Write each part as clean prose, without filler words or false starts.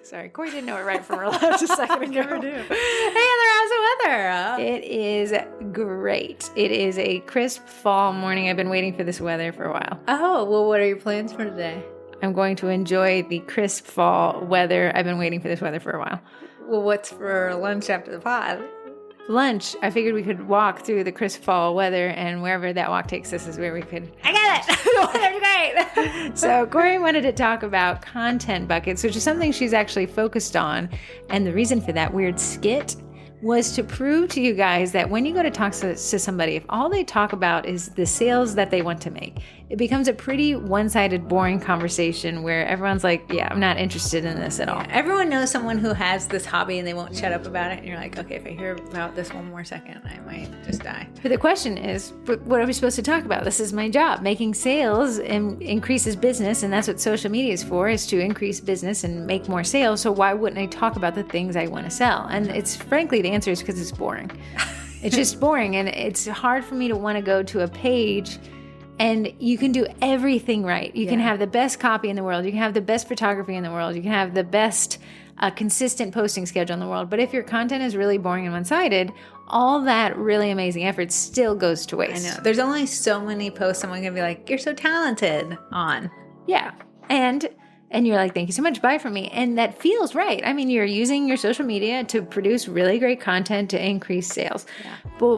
Sorry, Corrie didn't know it right from her left a second ago. Never do. Hey, Heather, how's the weather? It is great. It is a crisp fall morning. I've been waiting for this weather for a while. Oh, well, what are your plans for today? I'm going to enjoy the crisp fall weather. I've been waiting for this weather for a while. Well, what's for lunch after the pod? Lunch, I figured we could walk through the crisp fall weather, and wherever that walk takes us is where we could... I got it! The weather's great! So Corrie wanted to talk about content buckets, which is something she's actually focused on. And the reason for that weird skit was to prove to you guys that when you go to talk to somebody, if all they talk about is the sales that they want to make, it becomes a pretty one-sided, boring conversation where everyone's like, yeah, I'm not interested in this at all. Everyone knows someone who has this hobby and they won't shut up about it. And you're like, okay, if I hear about this one more second, I might just die. But the question is, but what are we supposed to talk about? This is my job. Making sales increases business, and that's what social media is for, is to increase business and make more sales. So why wouldn't I talk about the things I want to sell? And it's frankly, the answer is because it's boring. It's just boring, and it's hard for me to want to go to a page and you can do everything right. You can have the best copy in the world. You can have the best photography in the world. You can have the best consistent posting schedule in the world. But if your content is really boring and one-sided, all that really amazing effort still goes to waste. I know. There's only so many posts someone can be like, you're so talented on. Yeah. And you're like, thank you so much. Buy from me. And that feels right. I mean, you're using your social media to produce really great content to increase sales. Yeah. But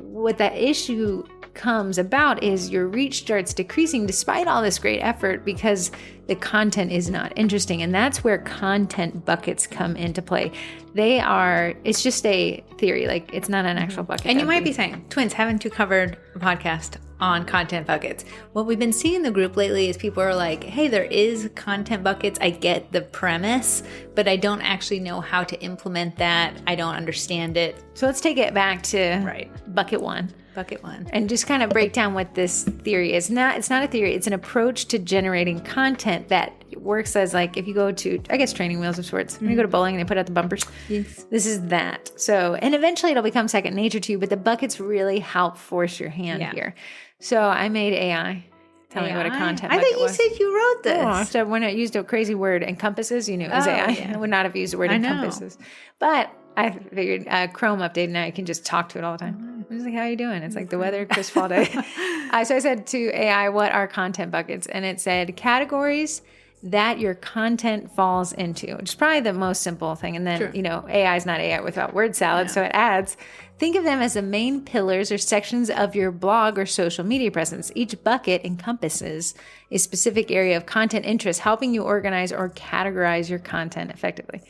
what that issue comes about is your reach starts decreasing despite all this great effort because the content is not interesting. And that's where content buckets come into play. It's just a theory. Like, it's not an actual bucket. And you might be saying, twins, haven't you covered a podcast on content buckets? What we've been seeing in the group lately is people are like, hey, there is content buckets. I get the premise, but I don't actually know how to implement that. I don't understand it. So let's take it back to bucket one. Bucket one. And just kind of break down what this theory is. It's not a theory. It's an approach to generating content that works as, like, if you go to, I guess, training wheels of sorts. When you go to bowling and they put out the bumpers. Yes. This is that. So, and eventually it'll become second nature to you, but the buckets really help force your hand here. So I made AI. Tell me what a content bucket was. I think you said you wrote this. So when I used a crazy word, encompasses, you knew it was AI. Yeah. I would not have used the word encompasses. But I figured Chrome updated, now you can just talk to it all the time. I was like, how are you doing? It's like the weather, crisp fall day. So I said to AI, what are content buckets? And it said categories that your content falls into, which is probably the most simple thing. And then, AI is not AI without word salad. So it adds, think of them as the main pillars or sections of your blog or social media presence. Each bucket encompasses a specific area of content interest, helping you organize or categorize your content effectively.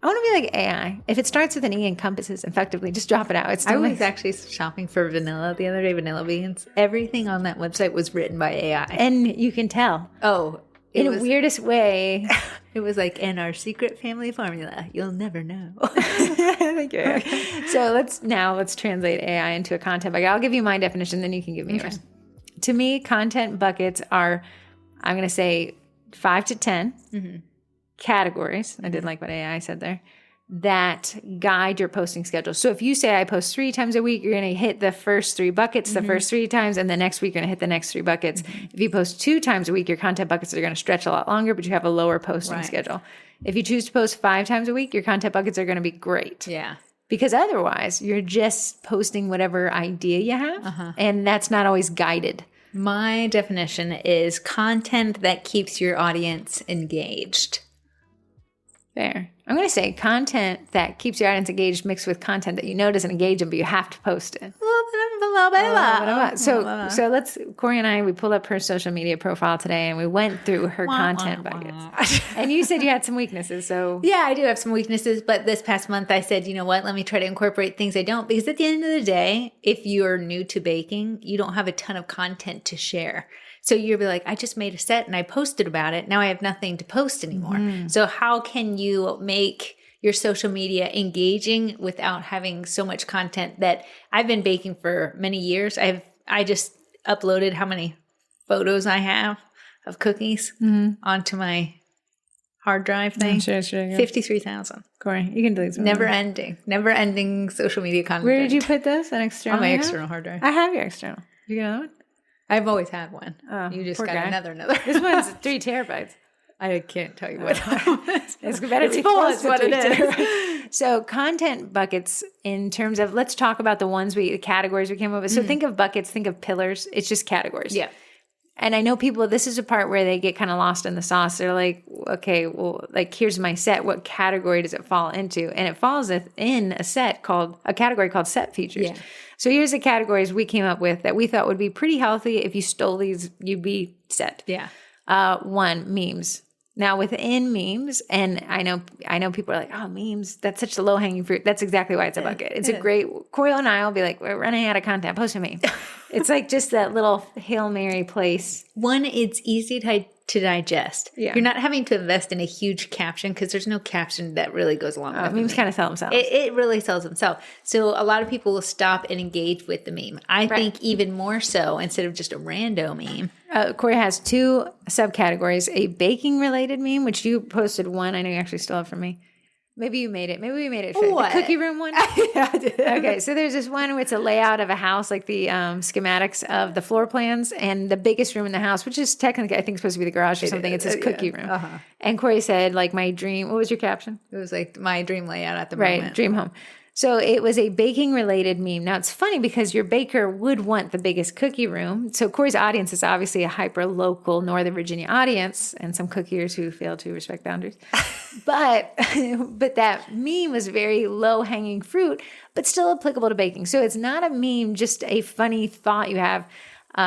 I want to be like AI. If it starts with an E, encompasses effectively, just drop it out. I was actually shopping for vanilla the other day, vanilla beans. Everything on that website was written by AI. And you can tell. Oh, in the weirdest way. It was like, in our secret family formula, you'll never know. Thank you. So let's translate AI into a content bucket. I'll give you my definition, then you can give me yours. To me, content buckets are, I'm going to say 5 to 10 categories. I did like what AI said there, that guide your posting schedule. So if you say I post 3 times a week, you're going to hit the first 3 buckets the first 3 times, and the next week you're going to hit the next 3 buckets. If you post 2 times a week, your content buckets are going to stretch a lot longer, but you have a lower posting schedule. If you choose to post 5 times a week, your content buckets are going to be great. Yeah. Because otherwise, you're just posting whatever idea you have, and that's not always guided. My definition is content that keeps your audience engaged. Fair. I'm going to say content that keeps your audience engaged mixed with content that you know doesn't engage them, but you have to post it. So let's, Corrie and I, we pulled up her social media profile today and we went through her content buckets. And you said you had some weaknesses, so. Yeah, I do have some weaknesses, but this past month I said, you know what, let me try to incorporate things I don't, because at the end of the day, if you're new to baking, you don't have a ton of content to share. So you'll be like, I just made a set and I posted about it. Now I have nothing to post anymore. So how can you make your social media engaging without having so much content that I've been baking for many years? I just uploaded how many photos I have of cookies onto my hard drive thing. Sure. 53,000. Corrie, you can delete some. Never ending social media content. Where did you put this? An external? On my external hard drive. I have your external. You got another one? I've always had one. You just got another. This one's 3 terabytes. I can't tell you what it's better. It's full. It's what it is. So content buckets in terms of, let's talk about the categories we came up with. So think of buckets, think of pillars. It's just categories. Yeah. And I know people, this is a part where they get kind of lost in the sauce. They're like, okay, well, like, here's my set. What category does it fall into? And it falls in a category called set features. Yeah. So here's the categories we came up with that we thought would be pretty healthy. If you stole these, you'd be set. Yeah. 1, memes. Now within memes, and I know people are like, oh, memes, that's such a low hanging fruit. That's exactly why it's a bucket. It's a great, Corrie and I will be like, we're running out of content, post a meme. It's like just that little Hail Mary place. 1, it's easy to digest. Yeah. You're not having to invest in a huge caption because there's no caption that really goes along with it. Memes kind of sell themselves. It really sells themselves. So a lot of people will stop and engage with the meme. I think even more so instead of just a rando meme. Corrie has 2 subcategories, a baking related meme, which you posted one. I know you actually stole it from me. Maybe you made it. Maybe we made it fit. The cookie room one? Yeah, I did. Okay, so there's this one where it's a layout of a house, like the schematics of the floor plans, and the biggest room in the house, which is technically, I think, supposed to be the garage or something. It's this cookie room. Uh-huh. And Corrie said, like, my dream, what was your caption? It was like my dream layout at the moment. Right, dream home. So it was a baking related meme. Now it's funny because your baker would want the biggest cookie room. So Corrie's audience is obviously a hyper local Northern Virginia audience and some cookiers who fail to respect boundaries. but that meme was very low hanging fruit, but still applicable to baking. So it's not a meme, just a funny thought you have,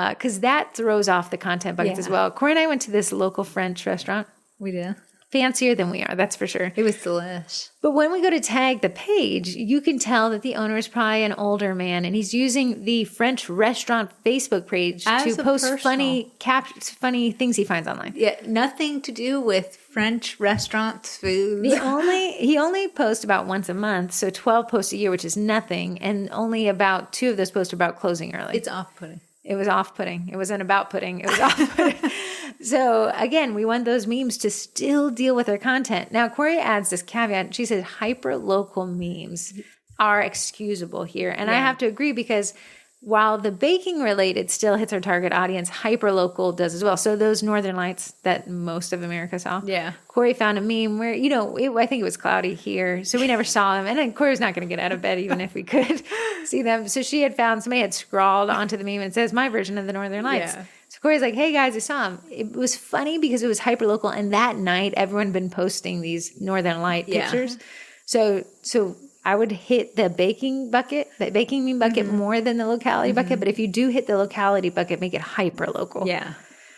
because that throws off the content buckets as well. Corrie and I went to this local French restaurant. We did. Fancier than we are, that's for sure. It was delish. But when we go to tag the page, you can tell that the owner is probably an older man, and he's using the French restaurant Facebook page to post funny things he finds online. Yeah, nothing to do with French restaurants, food. He only posts about once a month, so 12 posts a year, which is nothing, and only about 2 of those posts are about closing early. It's off-putting. It was off-putting. It wasn't about pudding. It was off-putting. So again, we want those memes to still deal with their content. Now, Corrie adds this caveat. She says hyper-local memes are excusable here. And I have to agree because while the baking related still hits our target audience, hyper-local does as well. So those Northern Lights that most of America saw. Yeah. Corrie found a meme where, I think it was cloudy here. So we never saw them. And then Corrie's not going to get out of bed even if we could see them. So she had found, somebody had scrawled onto the meme and it says, my version of the Northern Lights. Yeah. So Corrie's like, hey guys, I saw him. It was funny because it was hyper-local. And that night, everyone had been posting these Northern Light pictures. So I would hit the baking meme bucket more than the locality bucket. But if you do hit the locality bucket, make it hyper local. Yeah.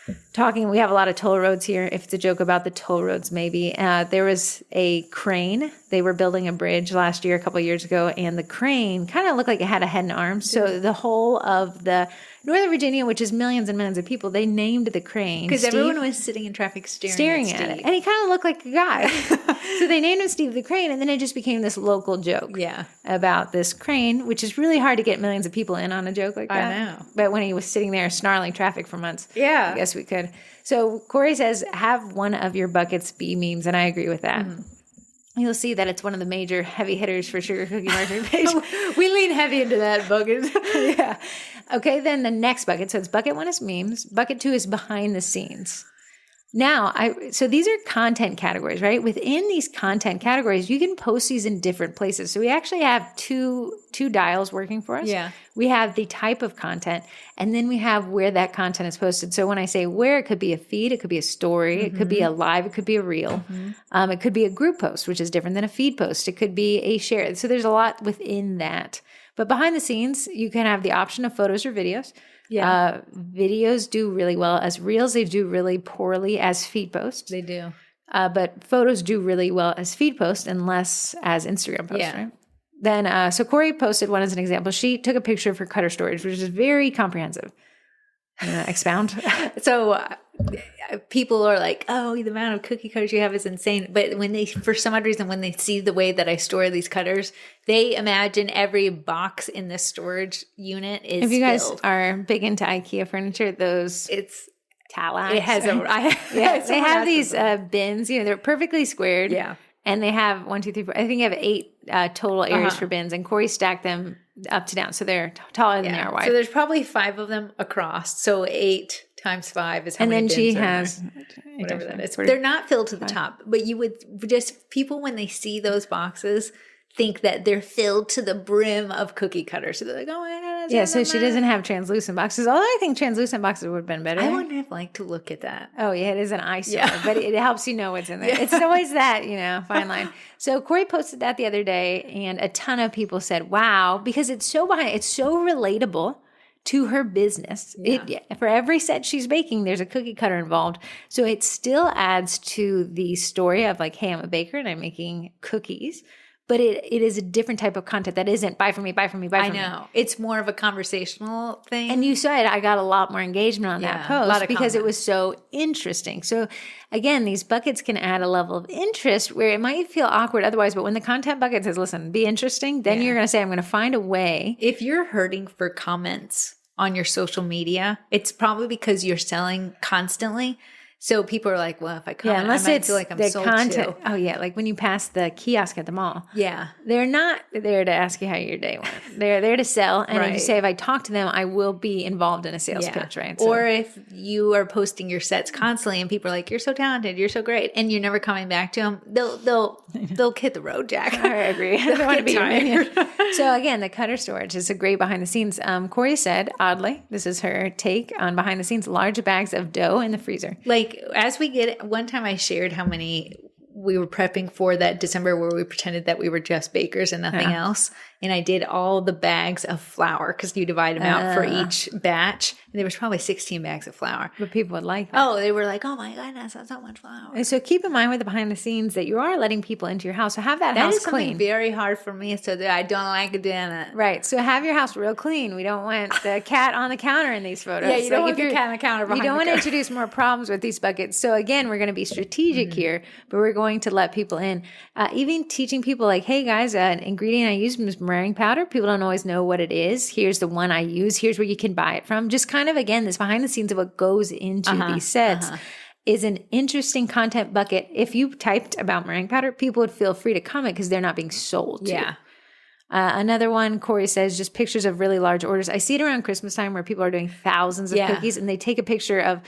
We have a lot of toll roads here. If it's a joke about the toll roads, maybe. There was a crane. They were building a bridge last year, a couple of years ago, and the crane kind of looked like it had a head and arms. So the whole of the Northern Virginia, which is millions and millions of people, they named the crane because everyone was sitting in traffic staring at it. And he kind of looked like a guy. So they named him Steve the Crane, and then it just became this local joke about this crane, which is really hard to get millions of people in on a joke like that. I know. But when he was sitting there snarling traffic for months, I guess we could. So Corrie says, have one of your buckets be memes, and I agree with that. Mm-hmm. You'll see that it's one of the major heavy hitters for Sugar Cookie Marketing page. We lean heavy into that bucket. Yeah. Okay, then the next bucket. So it's bucket 1 is memes. Bucket 2 is behind the scenes. Now, so these are content categories, right? Within these content categories, you can post these in different places. So we actually have two dials working for us. Yeah. We have the type of content, and then we have where that content is posted. So when I say where, it could be a feed, it could be a story, it could be a live, it could be a reel. Mm-hmm. It could be a group post, which is different than a feed post. It could be a share. So there's a lot within that. But behind the scenes, you can have the option of photos or videos. Yeah. Videos do really well as reels. They do really poorly as feed posts. They do. But photos do really well as feed posts and less as Instagram posts, right? Then, so Corrie posted one as an example. She took a picture of her cutter storage, which is very comprehensive. Expound. So people are like, oh, the amount of cookie cutters you have is insane. But for some odd reason, when they see the way that I store these cutters, they imagine every box in the storage unit is If you guys are big into IKEA furniture, it's Talax. It has they have these bins, they're perfectly squared. Yeah. And they have 1, 2, 3, 4. I think you have 8 total areas for bins, and Corrie stacked them up to down, so they're taller than they are wide. So there's probably 5 of them across. So 8 times 5 is how and many then she bins are in has there. Whatever that is. They're not filled to the top, but you would just, people when they see those boxes think that they're filled to the brim of cookie cutters. So they're like, oh my God. Yeah, so she doesn't have translucent boxes. Although I think translucent boxes would have been better. I wouldn't have liked to look at that. Oh, yeah, it is an eyesore, but it helps you know what's in there. Yeah. It's always that, fine line. So Corrie posted that the other day, and a ton of people said, wow, because it's so relatable to her business. Yeah. For every set she's baking, there's a cookie cutter involved. So it still adds to the story of like, hey, I'm a baker and I'm making cookies. But it is a different type of content that isn't buy from me, buy from me, buy from me. I know. It's more of a conversational thing. And you said I got a lot more engagement on that post because it was so interesting. So again, these buckets can add a level of interest where it might feel awkward otherwise. But when the content bucket says, listen, be interesting, then you're going to say, I'm going to find a way. If you're hurting for comments on your social media, it's probably because you're selling constantly. So people are like, well, if I comment, unless I might it's feel like I'm the sold content. too. Oh, yeah. Like when you pass the kiosk at the mall. Yeah. They're not there to ask you how your day went. They're there to sell. And if you say, if I talk to them, I will be involved in a sales pitch, right? So, or if you are posting your sets constantly and people are like, you're so talented, you're so great, and you're never coming back to them, they'll hit the road, Jack. I agree. They want to be your minion. So again, the cutter storage is a great behind the scenes. Corrie said, oddly, this is her take on behind the scenes, large bags of dough in the freezer. Like as we get, one time I shared how many we were prepping for that December where we pretended that we were just bakers and nothing else. And I did all the bags of flour because you divide them out for each batch. And there was probably 16 bags of flour. But people would like that. Oh, they were like, oh my goodness, that's so much flour. And so keep in mind with the behind the scenes that you are letting people into your house. So have that house is clean. Something very hard for me so that I don't like doing it. Right. So have your house real clean. We don't want the cat on the counter in these photos. Yeah, you don't want the cat on the counter behind You don't want to introduce more problems with these buckets. So again, we're going to be strategic here, but we're going to let people in. Even teaching people like, hey guys, an ingredient I use is meringue powder. People don't always know what it is. Here's the one I use. Here's where you can buy it from. Just kind of, again, this behind the scenes of what goes into these sets is an interesting content bucket. If you typed about meringue powder, people would feel free to comment because they're not being sold to. Yeah. Another one, Corrie says, just pictures of really large orders. I see it around Christmas time where people are doing thousands of cookies and they take a picture of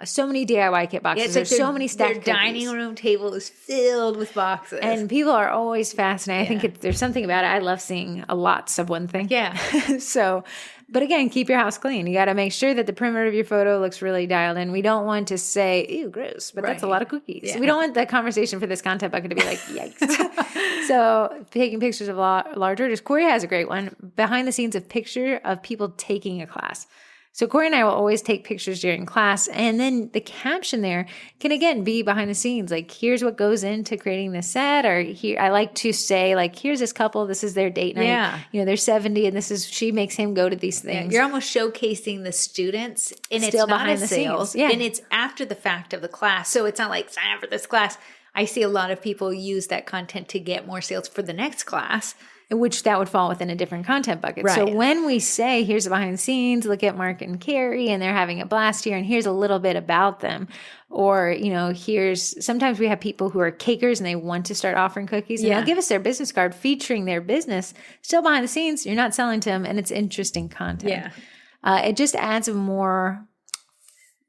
so many DIY kit boxes. There's so many stacked Their dining room table is filled with boxes. And people are always fascinated. I think there's something about it. I love seeing lots of one thing. Yeah. So, but again, keep your house clean. You got to make sure that the perimeter of your photo looks really dialed in. We don't want to say, ew, gross, but that's a lot of cookies. Yeah. We don't want the conversation for this content bucket to be like, yikes. So taking pictures of large orders. Corrie has a great one. Behind the scenes of picture of people taking a class. So Corrie and I will always take pictures during class, and then the caption there can again be behind the scenes. Like, here's what goes into creating this set, or here I like to say, like, here's this couple, this is their date night. Yeah. They're 70, and she makes him go to these things. Yeah, you're almost showcasing the students, and still it's not behind the sales. Yeah. And it's after the fact of the class. So it's not like sign up for this class. I see a lot of people use that content to get more sales for the next class. Which that would fall within a different content bucket. Right. So when we say, here's the behind the scenes, look at Mark and Carrie, and they're having a blast here, and here's a little bit about them. Or, sometimes we have people who are cakers and they want to start offering cookies, and they'll give us their business card featuring their business. Still behind the scenes, you're not selling to them, and it's interesting content. Yeah. It just adds a more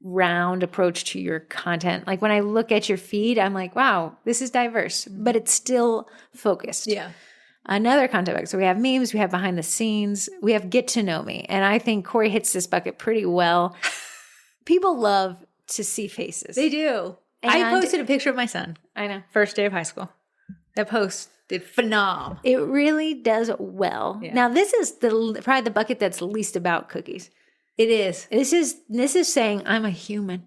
round approach to your content. Like when I look at your feed, I'm like, wow, this is diverse, but it's still focused. Yeah. Another content bucket. So we have memes, we have behind the scenes, we have get to know me. And I think Corrie hits this bucket pretty well. People love to see faces. They do. And I posted a picture of my son. I know. First day of high school. That post did phenomenal. It really does well. Yeah. Now this is probably the bucket that's least about cookies. It is. This is saying I'm a human.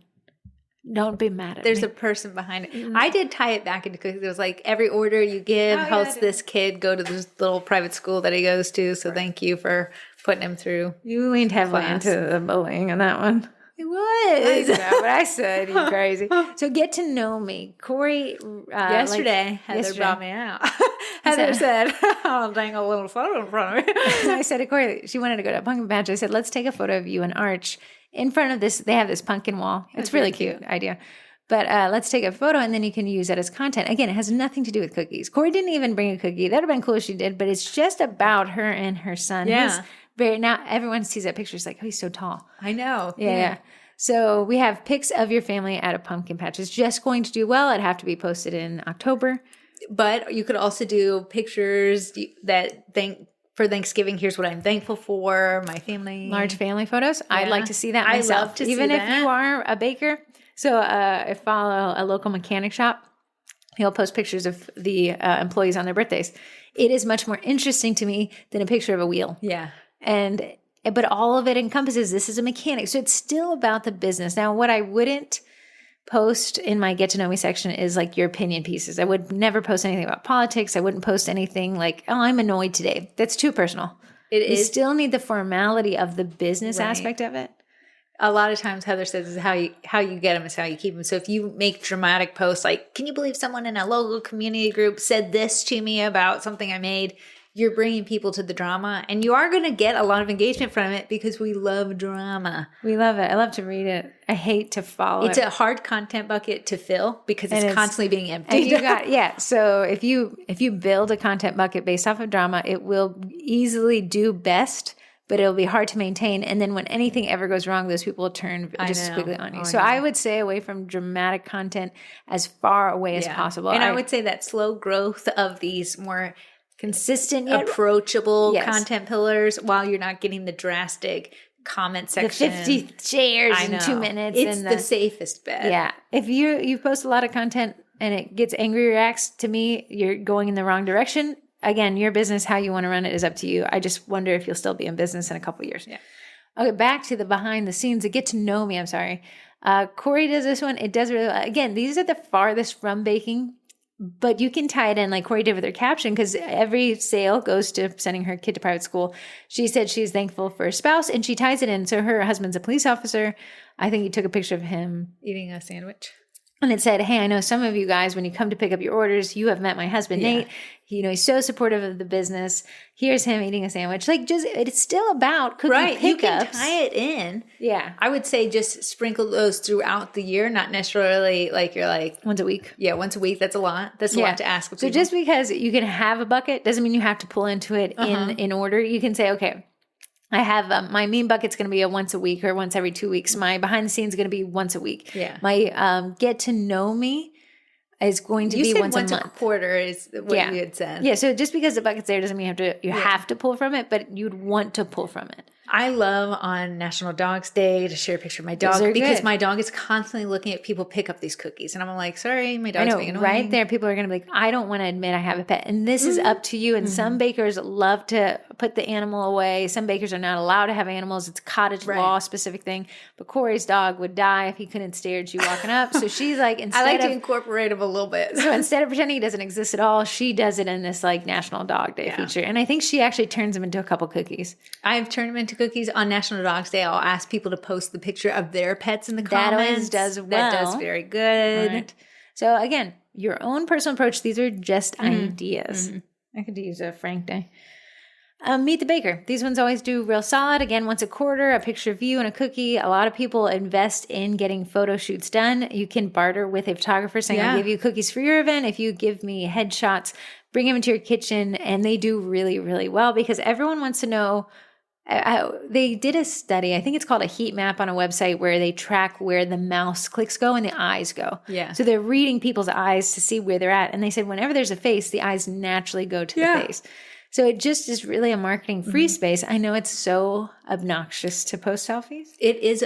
Don't be mad at There's me. a person behind it. I did tie it back into cookies. It was like every order you give helps this kid go to this little private school that he goes to. So thank you for putting him through. You leaned heavily into the bullying on that one. It was. I know what I said. You crazy. So get to know me. Corrie. Heather brought me out. Heather said, I'll dangle a little photo in front of me. And I said to Corrie, she wanted to go to a pumpkin patch. I said, let's take a photo of you and Arch in front of this. They have this pumpkin wall. It's really cute idea. But let's take a photo and then you can use that as content. Again, it has nothing to do with cookies. Corrie didn't even bring a cookie. That would have been cool if she did, but it's just about her and her son. Yeah. Now everyone sees that picture. It's like, oh, he's so tall. I know. Yeah. So we have pics of your family at a pumpkin patch. It's just going to do well. It'd have to be posted in October. But you could also do pictures that for Thanksgiving. Here's what I'm thankful for. My family. Large family photos. Yeah. I'd like to see that myself. I love to Even see if you are a baker. So I follow a local mechanic shop. He'll post pictures of the employees on their birthdays. It is much more interesting to me than a picture of a wheel. Yeah. But all of it encompasses, this is a mechanic. So it's still about the business. Now, what I wouldn't post in my get to know me section is like your opinion pieces. I would never post anything about politics. I wouldn't post anything like, oh, I'm annoyed today. That's too personal. You still need the formality of the business aspect of it. A lot of times Heather says is how you get them is how you keep them. So if you make dramatic posts like, can you believe someone in a local community group said this to me about something I made? You're bringing people to the drama, and you are going to get a lot of engagement from it because we love drama. We love it. I love to read it. I hate to follow it. It's a hard content bucket to fill because it's constantly being emptied. So if you build a content bucket based off of drama, it will easily do best, but it'll be hard to maintain. And then when anything ever goes wrong, those people will turn just as quickly on you. So I would stay away from dramatic content as far away as possible. And I would say that slow growth of these more consistent, approachable content pillars while you're not getting the drastic comment section. The 50 shares in 2 minutes. It's the safest bet. Yeah. If you post a lot of content and it gets angry reacts, to me, you're going in the wrong direction. Again, your business, how you want to run it is up to you. I just wonder if you'll still be in business in a couple of years. Yeah. Okay, back to the behind the scenes, the get to know me. I'm sorry. Corrie does this one. It does really well. Again, these are the farthest from baking. But you can tie it in like Corrie did with her caption because every sale goes to sending her kid to private school. She said she's thankful for her spouse and she ties it in. So her husband's a police officer. I think he took a picture of him eating a sandwich. And it said, hey, I know some of you guys, when you come to pick up your orders, you have met my husband, Nate. He's so supportive of the business. Here's him eating a sandwich. Like, just it's still about cookie pickups. You can tie it in. Yeah. I would say just sprinkle those throughout the year, not necessarily like you're like. Once a week. Yeah, once a week. That's a lot. That's a lot to ask of people. So just because you can have a bucket doesn't mean you have to pull into it in order. You can say, okay, I have my mean bucket's going to be a once a week or once every 2 weeks. My behind the scenes is going to be once a week. Yeah. My get to know me is going to be once a month. A quarter is what you had said. Yeah. So just because the bucket's there doesn't mean you have to pull from it, but you'd want to pull from it. I love on National Dogs Day to share a picture of my dog because my dog is constantly looking at people pick up these cookies. And I'm like, sorry, my dog's being annoying. Right there, people are going to be like, I don't want to admit I have a pet. And this is up to you. And some bakers love to put the animal away. Some bakers are not allowed to have animals. It's cottage law specific thing. But Corrie's dog would die if he couldn't stare at you walking up. So she's like, I like to incorporate him a little bit. So instead of pretending he doesn't exist at all, she does it in this like National Dog Day feature. And I think she actually turns him into a couple cookies. I've turned him into cookies on National Dogs Day. I'll ask people to post the picture of their pets in the comments. That always does well. That does very good. Right. So again, your own personal approach. These are just ideas. I could use a Frank Day. Meet the baker. These ones always do real solid. Again, once a quarter, a picture of you and a cookie. A lot of people invest in getting photo shoots done. You can barter with a photographer saying, I'll give you cookies for your event. If you give me headshots, bring them into your kitchen. And they do really, really well because everyone wants to know. They did a study, I think it's called a heat map on a website where they track where the mouse clicks go and the eyes go. Yeah. So they're reading people's eyes to see where they're at. And they said whenever there's a face, the eyes naturally go to the face. So it just is really a marketing free space. I know it's so obnoxious to post selfies. It is.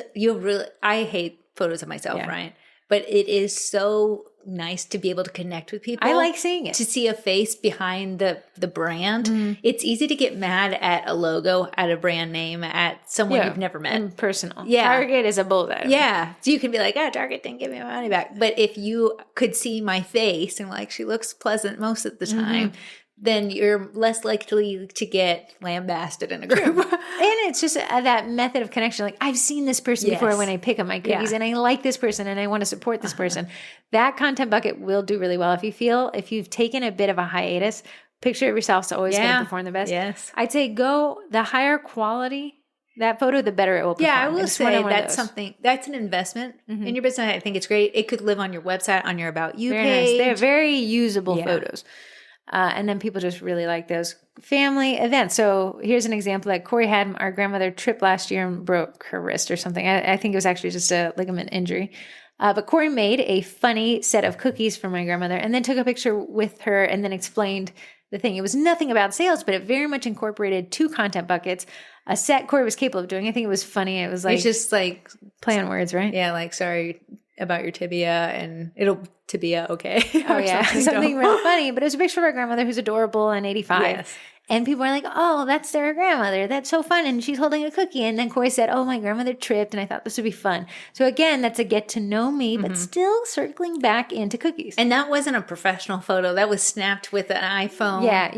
I hate photos of myself, right? But it is so nice to be able to connect with people. I like seeing it. To see a face behind the brand. It's easy to get mad at a logo, at a brand name, at someone you've never met. And personal. Yeah. Target is a bullet. Yeah. So you can be like, Target didn't give me my money back. But if you could see my face and like, she looks pleasant most of the time, then you're less likely to get lambasted in a group. And it's just that method of connection. Like, I've seen this person before when I pick up my cookies and I like this person and I want to support this person. That content bucket will do really well. If you've taken a bit of a hiatus, picture of yourself's always going to perform the best. Yes. I'd say the higher quality that photo, the better it will perform. Yeah, I will say that's an investment in your business. I think it's great. It could live on your website, on your About You page. Nice. They're very usable photos. And then people just really like those family events. So here's an example that Corrie had. Our grandmother tripped last year and broke her wrist or something. I think it was actually just a ligament injury. But Corrie made a funny set of cookies for my grandmother and then took a picture with her and then explained the thing. It was nothing about sales, but it very much incorporated 2 content buckets. A set Corrie was capable of doing. I think it was funny. It was like, it's just like play on words, right? Yeah, like sorry about your tibia, and it'll tibia okay. Oh yeah, something real funny. But it was a picture of our grandmother who's adorable and 85. Yes. And people are like, oh, that's their grandmother. That's so fun. And she's holding a cookie. And then Corrie said, oh, my grandmother tripped. And I thought this would be fun. So again, that's a get to know me, but still circling back into cookies. And that wasn't a professional photo. That was snapped with an iPhone. Yeah,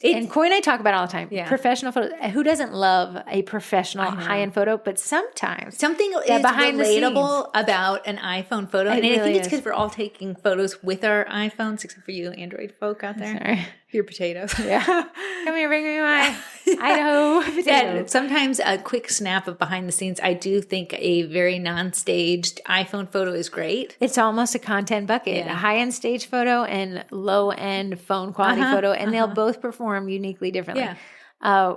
and Corrie and I talk about it all the time. Yeah. Professional photos. Who doesn't love a professional high-end photo? But sometimes something is relatable about an iPhone photo. And I think it's because we're all taking photos with our iPhones, except for you Android folk out there. Sorry. Your potatoes. Yeah. Come here, bring me my Idaho potatoes. Yeah, sometimes a quick snap of behind the scenes. I do think a very non-staged iPhone photo is great. It's almost a content bucket. A high-end stage photo and low-end phone quality photo. And they'll both perform uniquely differently. Yeah.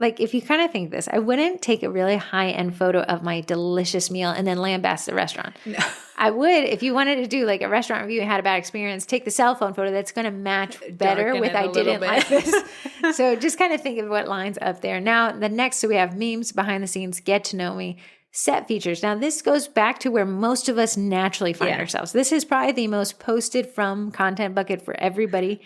Like if you kind of think this, I wouldn't take a really high-end photo of my delicious meal and then lambast the restaurant. No. I would, if you wanted to do like a restaurant review and had a bad experience, take the cell phone photo that's going to match better with I didn't like this. So just kind of think of what lines up there. Now the next, so we have memes, behind the scenes, get to know me, set features. Now this goes back to where most of us naturally find ourselves. This is probably the most posted from content bucket for everybody.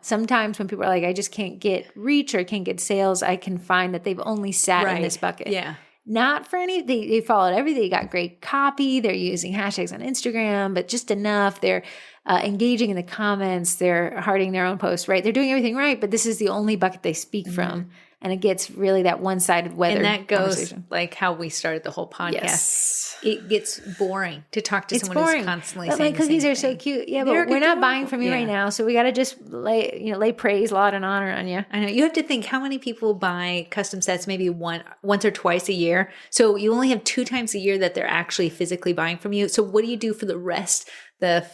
Sometimes when people are like, I just can't get reach or can't get sales, I can find that they've only sat in this bucket. Yeah. Not for any, they followed everything. They got great copy. They're using hashtags on Instagram, but just enough. They're engaging in the comments. They're hearting their own posts, right? They're doing everything right, but this is the only bucket they speak from. And it gets really that one-sided weather. And that goes like how we started the whole podcast. Yes. It gets boring to talk to someone who's constantly saying my cookies are so cute. Yeah, but we're not buying from you right now, so we got to just lay praise, laud, and honor on you. I know. You have to think how many people buy custom sets maybe once or twice a year. So you only have 2 times a year that they're actually physically buying from you. So what do you do for the rest, the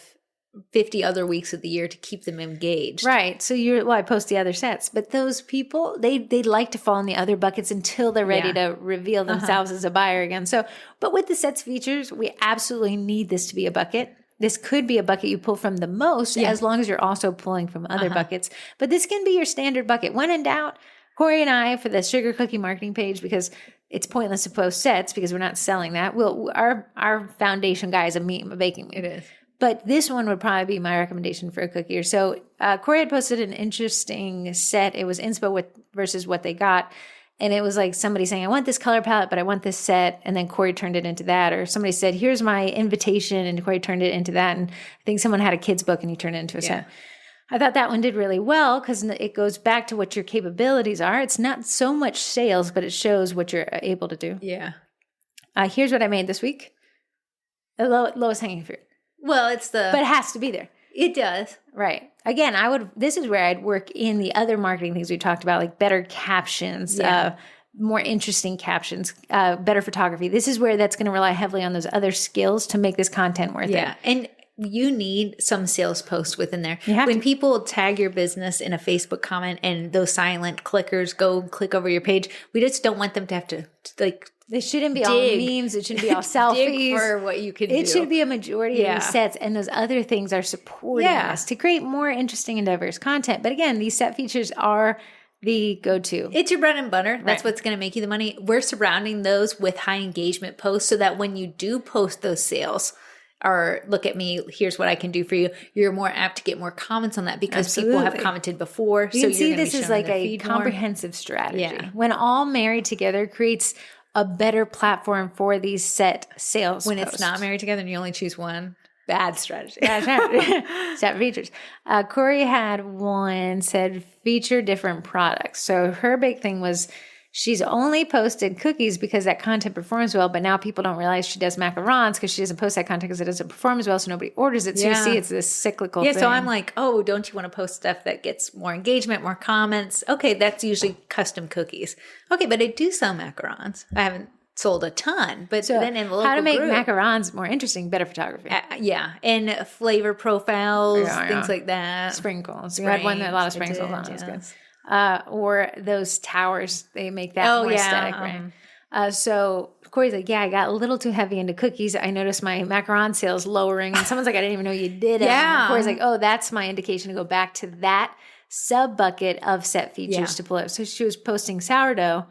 50 other weeks of the year to keep them engaged? Right. So I post the other sets, but those people, they like to fall in the other buckets until they're ready to reveal themselves as a buyer again. So, but with the sets features, we absolutely need this to be a bucket. This could be a bucket you pull from the most as long as you're also pulling from other buckets. But this can be your standard bucket. When in doubt, Corrie and I, for the sugar cookie marketing page, because it's pointless to post sets because we're not selling that. Our foundation guy is a baking meme. It is. But this one would probably be my recommendation for a cookie. So Corrie had posted an interesting set. It was inspo versus what they got. And it was like somebody saying, I want this color palette, but I want this set. And then Corrie turned it into that. Or somebody said, here's my invitation. And Corrie turned it into that. And I think someone had a kid's book and he turned it into a set. I thought that one did really well because it goes back to what your capabilities are. It's not so much sales, but it shows what you're able to do. Yeah. Here's what I made this week. The lowest hanging fruit. Well, but it has to be there. It does. Right. Again, this is where I'd work in the other marketing things we talked about, like better captions, more interesting captions, better photography. This is where that's going to rely heavily on those other skills to make this content worth it. Yeah. And you need some sales posts within there. When people tag your business in a Facebook comment and those silent clickers go click over your page, we just don't want them to have to they shouldn't be all memes. It shouldn't be all selfies. Dig for what you can do. It should be a majority of these sets, and those other things are supporting us to create more interesting and diverse content. But again, these set features are the go-to. It's your bread and butter. That's what's going to make you the money. We're surrounding those with high engagement posts so that when you do post those sales, or look at me, here's what I can do for you, you're more apt to get more comments on that because people have commented before. You can see this is like a comprehensive strategy. Yeah. When all married together creates a better platform for these set sales when posts. It's not married together and you only choose one. Bad strategy. Set features. Corrie had one said feature different products. So her big thing was she's only posted cookies because that content performs well, but now people don't realize she does macarons because she doesn't post that content because it doesn't perform as well, so nobody orders it. So you see it's this cyclical thing. So I'm like, oh, don't you want to post stuff that gets more engagement, more comments? Okay, that's usually custom cookies. Okay, but I do sell macarons. I haven't sold a ton. But so then in the local how to make group, macarons more interesting, better photography. And flavor profiles, things like that. Sprinkles. You had one that a lot of sprinkles on. It was good. Or those towers, they make that more aesthetic, right? So Corey's like, I got a little too heavy into cookies. I noticed my macaron sales lowering. And someone's like, I didn't even know you did it. And Corey's like, that's my indication to go back to that sub bucket of set features to pull up. So she was posting sourdough,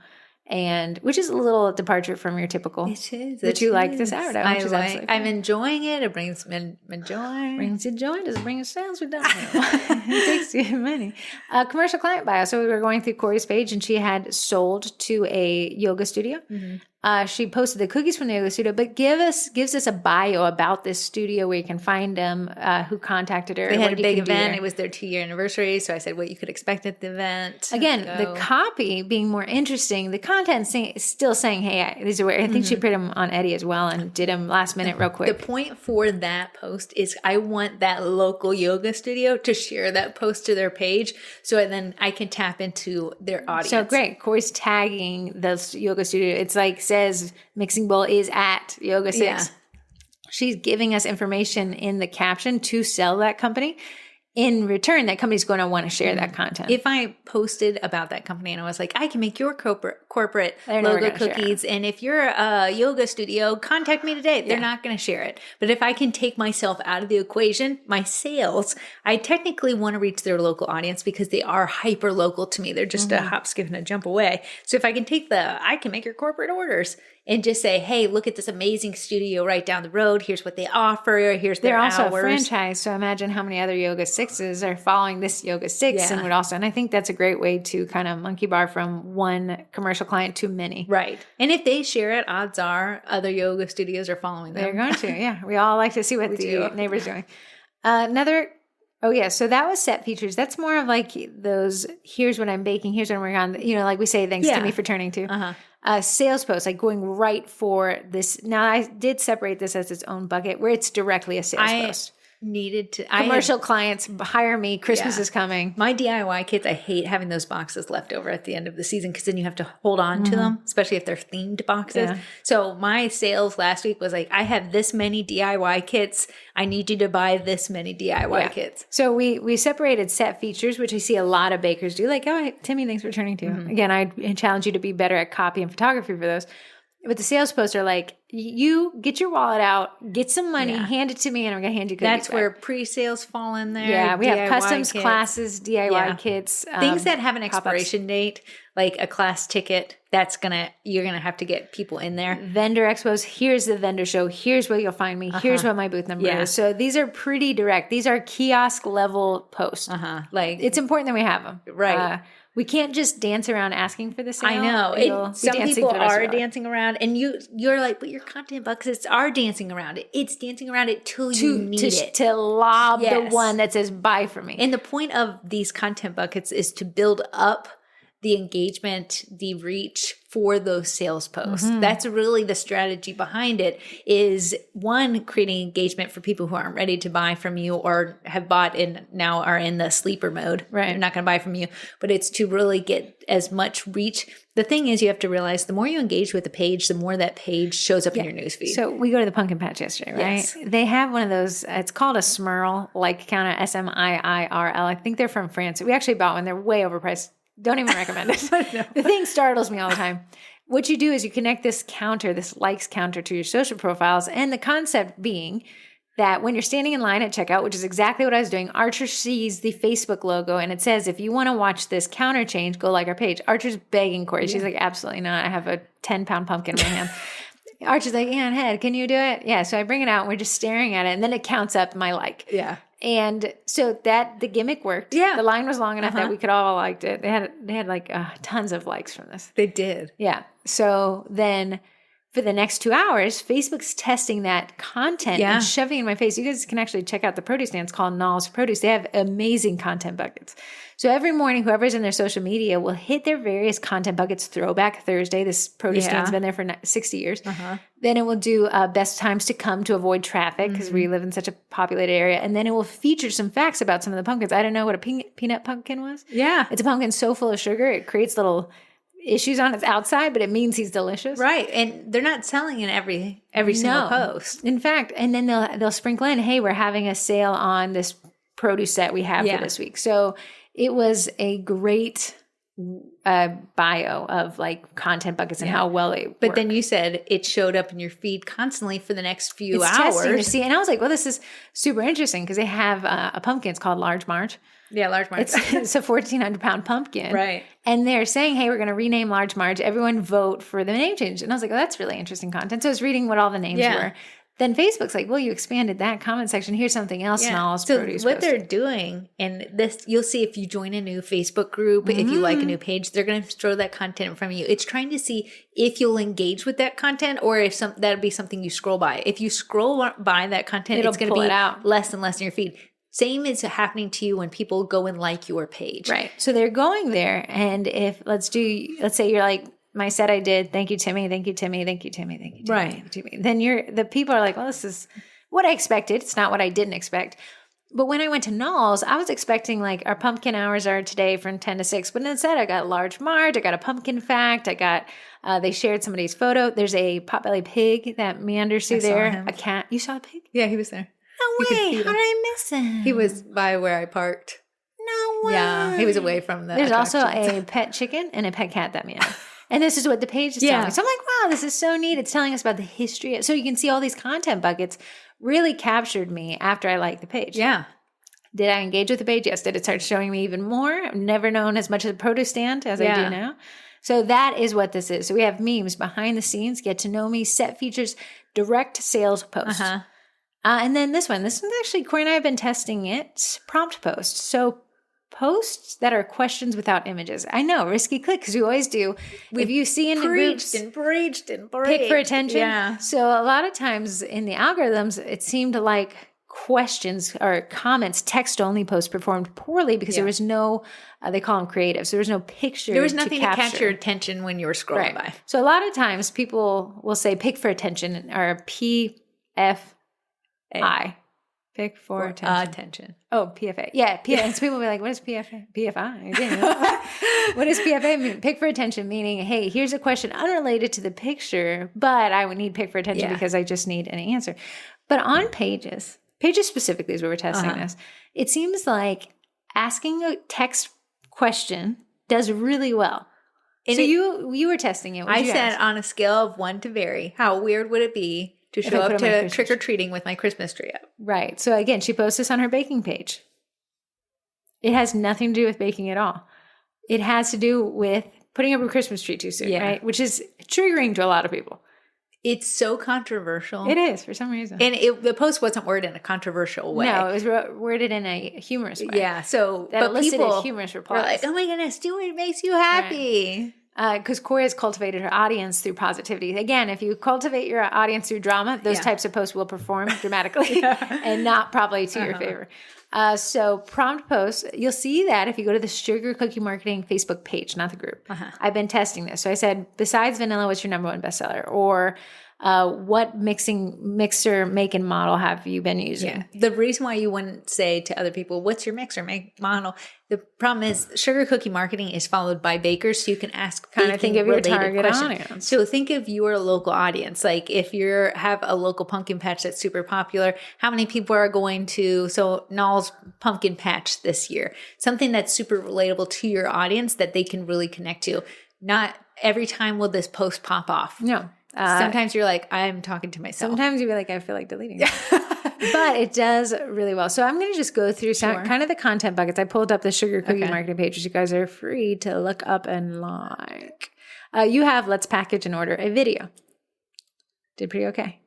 and which is a little departure from your typical. It is. But you like the sourdough. I'm enjoying it. It brings me joy. Brings you joy. Does it bring you sales? We don't know. It takes you money. Commercial client bio. So we were going through Corey's page, and she had sold to a yoga studio. Mm-hmm. She posted the cookies from the yoga studio, but gives us a bio about this studio where you can find them, who contacted her. They had a big event. It was their 2-year anniversary. So I said what you could expect at the event. Again, the copy being more interesting, the content still saying, hey, these are where I think she put them on Eddie as well and did them last minute real quick. The point for that post is I want that local yoga studio to share that post to their page so then I can tap into their audience. So great. Corey's tagging the yoga studio. It's like says Mixing Bowl is at Yoga 6. Yeah. She's giving us information in the caption to sell that company. In return, that company's going to want to share that content. If I posted about that company and I was like, I can make your corporate logo cookies, and if you're a yoga studio, contact me today. They're not going to share it. But if I can take myself out of the equation, my sales, I technically want to reach their local audience because they are hyper local to me. They're just a hop, skip, and a jump away. So if I can take I can make your corporate orders and just say, hey, look at this amazing studio right down the road. Here's what they offer. Here's their hours. They're also a franchise, so imagine how many other Yoga 6s are following this Yoga 6 and would also, and I think that's a great way to kind of monkey bar from one commercial client to many. Right. And if they share it, odds are other yoga studios are following them. They're going to, yeah. We all like to see what the neighbor's doing. So that was set features. That's more of like those, here's what I'm baking, here's what I'm working on. Like we say, thanks to me for turning to. Sales posts, like going right for this. Now, I did separate this as its own bucket where it's directly a sales post. Commercial clients hire me. Christmas is coming. My DIY kits, I hate having those boxes left over at the end of the season because then you have to hold on to them, especially if they're themed boxes. Yeah. So my sales last week was like, I have this many DIY kits. I need you to buy this many DIY kits. So we separated set features, which I see a lot of bakers do. Like, Timmy, thanks for turning to. Again, I challenge you to be better at copy and photography for those. But the sales posts are like, you get your wallet out, get some money, hand it to me, and I'm going to hand you cookies That's where pre-sales fall in there. Yeah, we have customs kits, classes, DIY kits. Things that have an expiration date, like a class ticket, you're going to have to get people in there. Vendor expos, here's the vendor show, here's where you'll find me, here's what my booth number is. So these are pretty direct. These are kiosk level posts. Like it's important that we have them. Right. We can't just dance around asking for the sale. I know. Some people are dancing around, and you're like, but your content buckets are dancing around it. It's dancing around it till you need it. To lob the one that says, buy for me. And the point of these content buckets is to build up the engagement, the reach for those sales posts. That's really the strategy behind it is one, creating engagement for people who aren't ready to buy from you or have bought and now are in the sleeper mode. Right. They're not going to buy from you, but it's to really get as much reach. The thing is you have to realize the more you engage with the page, the more that page shows up in your newsfeed. So we go to the Pumpkin Patch yesterday, right? Yes. They have one of those, it's called a Smurl, like counter, SMIIRL. I think they're from France. We actually bought one. They're way overpriced. Don't even recommend it. No. The thing startles me all the time. What you do is you connect this counter, this likes counter to your social profiles. And the concept being that when you're standing in line at checkout, which is exactly what I was doing, Archer sees the Facebook logo and it says, if you want to watch this counter change, go like our page. Archer's begging Corrie. She's like, absolutely not. I have a 10-pound pumpkin in my hand. Archer's like, yeah, head, can you do it? Yeah. So I bring it out and we're just staring at it. And then it counts up my like. Yeah. And so the gimmick worked. Yeah. The line was long enough that we could all liked it. They had like tons of likes from this. They did. Yeah. So then for the next 2 hours, Facebook's testing that content and shoving it in my face. You guys can actually check out the produce stand. It's called Nall's Produce. They have amazing content buckets. So every morning, whoever's in their social media will hit their various content buckets. Throwback Thursday. This produce stand's been there for 60 years. Then it will do best times to come to avoid traffic because we live in such a populated area. And then it will feature some facts about some of the pumpkins. I don't know what a peanut pumpkin was. Yeah. It's a pumpkin so full of sugar, it creates little issues on its outside, but it means he's delicious. Right. And they're not selling in every single post. In fact, and then they'll sprinkle in, hey, we're having a sale on this produce set we have for this week. So it was a great bio of like content buckets and how well they work. But then you said it showed up in your feed constantly for the next few hours. Testing to see, and I was like, well, this is super interesting because they have a pumpkin. It's called Large March. Yeah, Large March. It's a 1,400-pound pumpkin. Right. And they're saying, hey, we're going to rename Large March. Everyone vote for the name change. And I was like, oh, that's really interesting content. So I was reading what all the names were. Then Facebook's like, well, you expanded that comment section. Here's something else. And all produce what they're doing, and this you'll see if you join a new Facebook group, if you like a new page, they're going to throw that content in front of you. It's trying to see if you'll engage with that content or if that'll be something you scroll by. If you scroll by that content, it's going to be less and less in your feed. Same is happening to you when people go and like your page. Right. So they're going there. And if let's say you're like, my set I did, thank you, Timmy, thank you, Timmy, thank you, Timmy, thank you, Timmy, right. thank you, Timmy. Then the people are like, well, this is what I expected. It's not what I didn't expect. But when I went to Knowles, I was expecting like our pumpkin hours are today from 10 to 6. But instead I got Large March, I got a pumpkin fact, I got, they shared somebody's photo. There's a potbelly pig that meanders through there, a cat. You saw the pig? Yeah, he was there. No way. How did I miss him? He was by where I parked. No way. Yeah, he was away from the There's also a pet chicken and a pet cat that meow. And this is what the page is telling me. So I'm like, wow, this is so neat. It's telling us about the history. So you can see all these content buckets really captured me after I liked the page. Yeah. Did I engage with the page? Yes. Did it start showing me even more? I've never known as much of the produce stand as I do now. So that is what this is. So we have memes, behind the scenes, get to know me, set features, direct sales post. And then this one's actually, Corrie and I have been testing it, prompt post. So posts that are questions without images. I know, risky click, because we always do. If you see in the groups, preached, pick for attention. Yeah. So a lot of times in the algorithms, it seemed like questions or comments, text-only posts performed poorly because there was no, they call them creative. So there was no picture. There was nothing to catch your attention when you were scrolling by. So a lot of times people will say pick for attention or PFI. Pick for attention. Oh, PFA. Yeah, PFA. And so people will be like, what is PFA? PFI? I didn't know. What does PFA mean? Pick for attention, meaning, hey, here's a question unrelated to the picture, but I would need pick for attention because I just need an answer. But on pages specifically is where we're testing this, it seems like asking a text question does really well. And so you were testing it. I said on a scale of 1 to very, how weird would it be to show up to trick-or-treating with my Christmas tree up? Right. So again, she posts this on her baking page. It has nothing to do with baking at all. It has to do with putting up a Christmas tree too soon, right? Which is triggering to a lot of people. It's so controversial. It is, for some reason. And the post wasn't worded in a controversial way. No, it was worded in a humorous way. Yeah. So, that elicited humorous replies. Were like, oh my goodness, do what makes you happy. Because Corrie has cultivated her audience through positivity. Again, if you cultivate your audience through drama, those types of posts will perform dramatically and not probably to your favor. So prompt posts, you'll see that if you go to the Sugar Cookie Marketing Facebook page, not the group. I've been testing this. So I said, besides vanilla, what's your number one bestseller? Or what mixer make and model have you been using? Yeah. The reason why you wouldn't say to other people, what's your mixer make model? The problem is Sugar Cookie Marketing is followed by bakers, so you can ask kind of think of your target audience. So think of your local audience. Like if you have a local pumpkin patch that's super popular, how many people are going to, so Knowles pumpkin patch this year, something that's super relatable to your audience that they can really connect to. Not every time will this post pop off. No. Sometimes you're like, I'm talking to myself. Sometimes you'll be like, I feel like deleting it. But it does really well. So I'm going to just go through some kind of the content buckets. I pulled up the Sugar Cookie Marketing pages. You guys are free to look up and like. You have Let's Package and Order a video. Did pretty okay.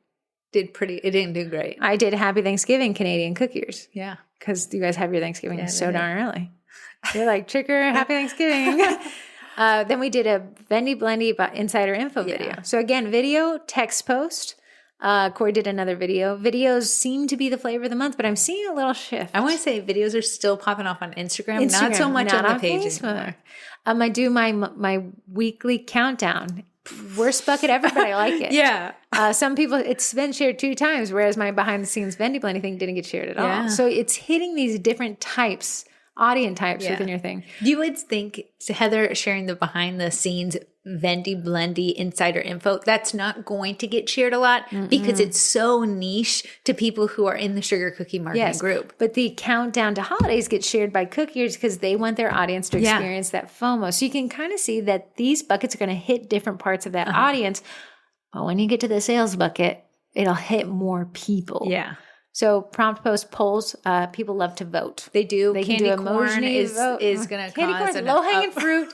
It didn't do great. I did Happy Thanksgiving Canadian cook years. Yeah. Because you guys have your Thanksgiving so darn early. You're like, trigger, Happy Thanksgiving. Then we did a Vendy Blendy Insider Info video. So again, video, text post. Corrie did another video. Videos seem to be the flavor of the month, but I'm seeing a little shift. I want to say videos are still popping off on Instagram not so much on the pages anymore. I do my weekly countdown. Worst bucket ever, but I like it. Yeah. Some people, it's been shared 2 times, whereas my behind the scenes Vendy Blendy thing didn't get shared at all. So it's hitting these different types audience types within your thing. You would think Heather sharing the behind the scenes Vendy Blendy insider info, that's not going to get shared a lot because it's so niche to people who are in the sugar cookie marketing group. But the countdown to holidays gets shared by cookiers because they want their audience to experience that FOMO. So you can kind of see that these buckets are going to hit different parts of that audience. But when you get to the sales bucket, it'll hit more people. Yeah. So prompt post polls, people love to vote. They do. They Candy can do corn is going to cause low-hanging fruit.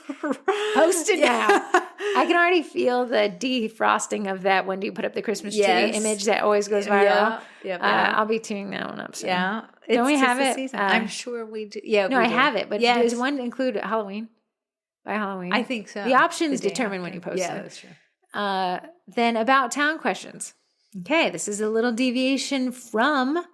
Post it now. I can already feel the defrosting of that when you put up the Christmas tree image that always goes viral. I'll be tuning that one up soon. Yeah. Don't we have it? I'm sure we do. Yeah, no, I have it. But does one include Halloween? By Halloween? I think so. The options determine when you post it. Yeah, that's true. Then about town questions. Okay, this is a little deviation from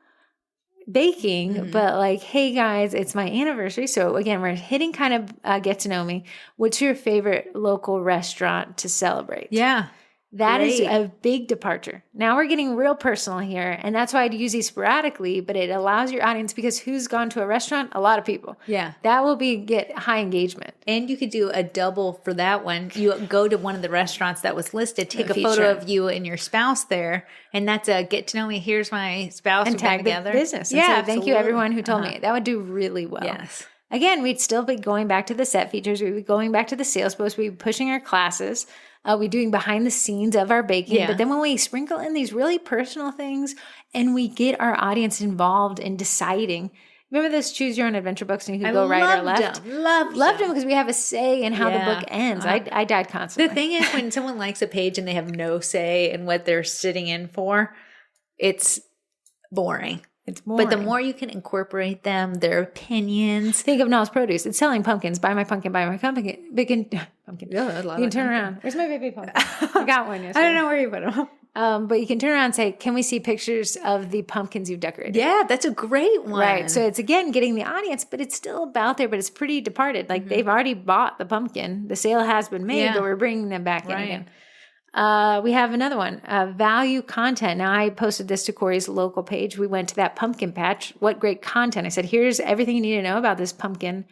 baking, but like, hey guys, it's my anniversary. So again, we're hitting kind of get to know me. What's your favorite local restaurant to celebrate? Yeah. That is a big departure. Now we're getting real personal here. And that's why I'd use these sporadically, but it allows your audience, because who's gone to a restaurant? A lot of people. Yeah. That will get high engagement. And you could do a double for that one. You go to one of the restaurants that was listed, take a photo of you and your spouse there. And that's a get to know me. Here's my spouse. And tag the business. And say, thank you everyone who told me. That would do really well. Yes. Again, we'd still be going back to the set features. We'd be going back to the sales post. We'd be pushing our classes. We're doing behind the scenes of our baking. Yeah. But then when we sprinkle in these really personal things and we get our audience involved in deciding. Remember those choose your own adventure books and you could go right or left? Loved them because we have a say in how the book ends. I died constantly. The thing is, when someone likes a page and they have no say in what they're sitting in for, it's boring. It's boring. But the more you can incorporate them, their opinions. Think of Nall's Produce. It's selling pumpkins. Buy my pumpkin, buy my pumpkin. Pumpkin. Yeah, you can turn around. Where's my baby pumpkin? I got one yesterday. I don't know where you put them. But you can turn around and say, can we see pictures of the pumpkins you've decorated? Yeah, that's a great one. Right. So it's, again, getting the audience, but it's still about there, but it's pretty departed. Like they've already bought the pumpkin. The sale has been made, but we're bringing them back in again. We have another one, value content. Now, I posted this to Corrie's local page. We went to that pumpkin patch. What great content. I said, here's everything you need to know about this pumpkin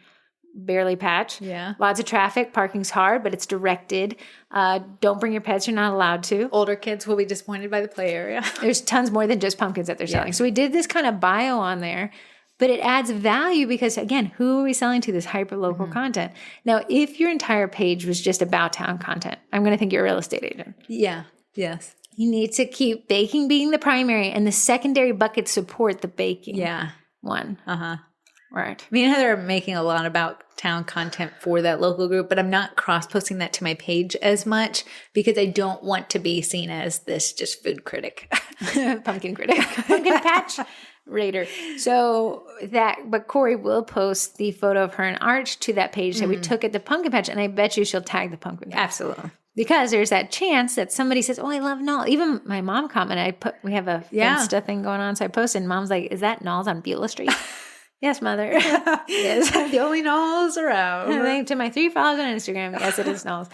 barely patch. Yeah. Lots of traffic. Parking's hard, but it's directed. Don't bring your pets. You're not allowed to. Older kids will be disappointed by the play area. There's tons more than just pumpkins that they're selling. So we did this kind of bio on there. But it adds value because, again, who are we selling to? This hyper-local content. Now, if your entire page was just about town content, I'm going to think you're a real estate agent. Yeah. Yes. You need to keep baking being the primary and the secondary buckets support the baking one. Right. Me and Heather are making a lot about town content for that local group, but I'm not cross-posting that to my page as much because I don't want to be seen as this just food critic. Pumpkin critic. Pumpkin patch raider. So but Corrie will post the photo of her and Arch to that page that we took at the pumpkin patch, and I bet you she'll tag the pumpkin patch. Absolutely. Because there's that chance that somebody says, oh, I love Nall. Even my mom commented, we have a Finsta thing going on, so I posted, and Mom's like, is that Nall's on Beulah Street? Yes, Mother. Yes. The only Nall's around. I think to my 3 followers on Instagram, yes, it is Nall's.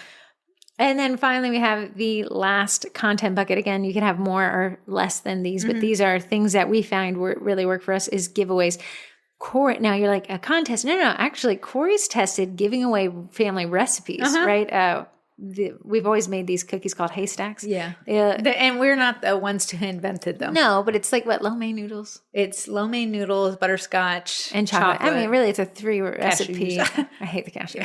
And then finally, we have the last content bucket. Again, you can have more or less than these, but these are things that we find really work for us is giveaways. Corrie, now you're like, a contest. No, actually, Corrie's tested giving away family recipes, right? We've always made these cookies called haystacks. Yeah. And we're not the ones who invented them. No, but it's like what, lo mein noodles? It's lo mein noodles, butterscotch, and chocolate. I mean, really, it's a 3 recipe. I hate the cashew.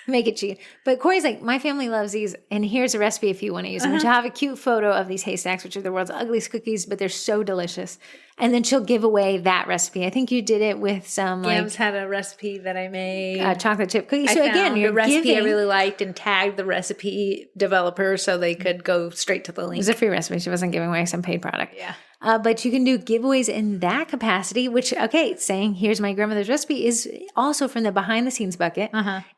Make it cheap. But Corrie's like, my family loves these, and here's a recipe if you want to use them. And she'll have a cute photo of these haystacks, which are the world's ugliest cookies, but they're so delicious. And then she'll give away that recipe. I think you did it with some Gams had a recipe that I made. Chocolate chip cookies. So again, you're recipe I really liked and tagged the recipe developer so they could go straight to the link. It was a free recipe. She wasn't giving away some paid product. Yeah. But you can do giveaways in that capacity, which, saying here's my grandmother's recipe is also from the behind the scenes bucket.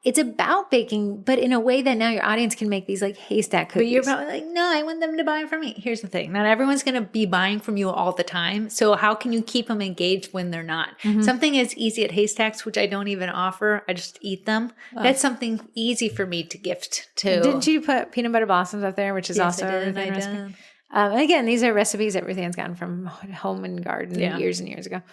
It's about baking, but in a way that now your audience can make these like haystack cookies. But you're probably like, no, I want them to buy from me. Here's the thing. Not everyone's going to be buying from you all the time. So how can you keep them engaged when they're not? Something as easy at haystacks, which I don't even offer. I just eat them. That's something easy for me to gift to. Didn't you put peanut butter blossoms up there, which is also a recipe? Again, these are recipes that Ruth Ann's gotten from home and garden years and years ago.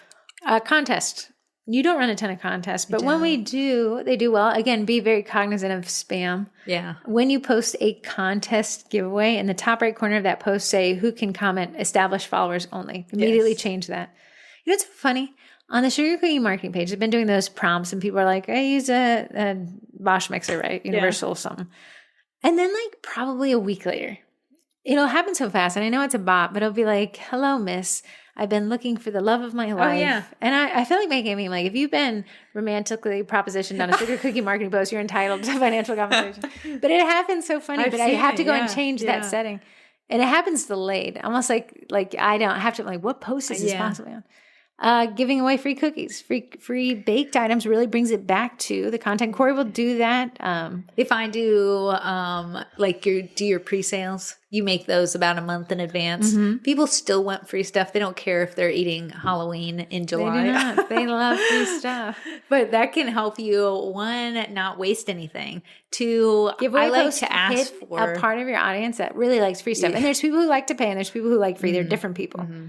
Contest. You don't run a ton of contests, but when we do, they do well. Again, be very cognizant of spam. Yeah. When you post a contest giveaway, in the top right corner of that post, say who can comment, established followers only. Immediately change that. You know what's funny? On the Sugar Cookie marketing page, I've been doing those prompts, and people are like, I use a Bosch mixer, right? Universal something. And then like probably a week later, it'll happen so fast. And I know it's a bot, but it'll be like, hello, miss. I've been looking for the love of my life. Oh, yeah. And I feel like making a meme, like if you've been romantically propositioned on a Sugar Cookie marketing post, you're entitled to financial compensation. But it happens so funny, I have to go and change that setting. And it happens delayed. Almost like I don't have to, like, what post is this possibly on? Giving away free cookies, free baked items really brings it back to the content. Corrie will do that. If I do, like your pre-sales, you make those about a month in advance. Mm-hmm. People still want free stuff. They don't care if they're eating Halloween in July. They do not. They love free stuff. But that can help you, one, not waste anything. Two, I like to ask for a part of your audience that really likes free stuff. Yeah. And there's people who like to pay, and there's people who like free. They're different people. Mm-hmm.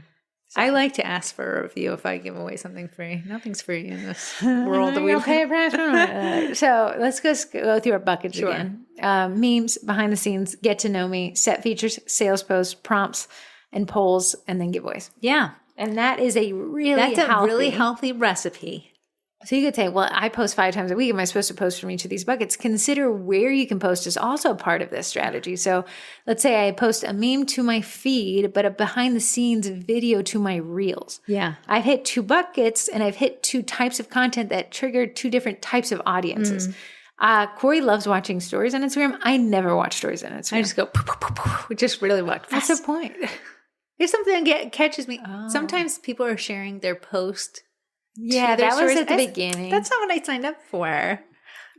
So. I like to ask for a review if I give away something free. Nothing's free in this world that we pay a price. So let's go through our buckets again. Memes, behind the scenes, get to know me, set features, sales posts, prompts, and polls, and then giveaways. Yeah. And that is a really healthy recipe. So you could say, well, I post 5 times a week. Am I supposed to post from each of these buckets? Consider where you can post is also part of this strategy. So let's say I post a meme to my feed, but a behind the scenes video to my reels. Yeah. I've hit 2 buckets, and I've hit 2 types of content that triggered 2 different types of audiences. Corrie loves watching stories on Instagram. I never watch stories on Instagram. I just go, just really watch. What's the point? There's something that catches me. Oh. Sometimes people are sharing their post. Yeah, that was at the beginning. That's not what I signed up for.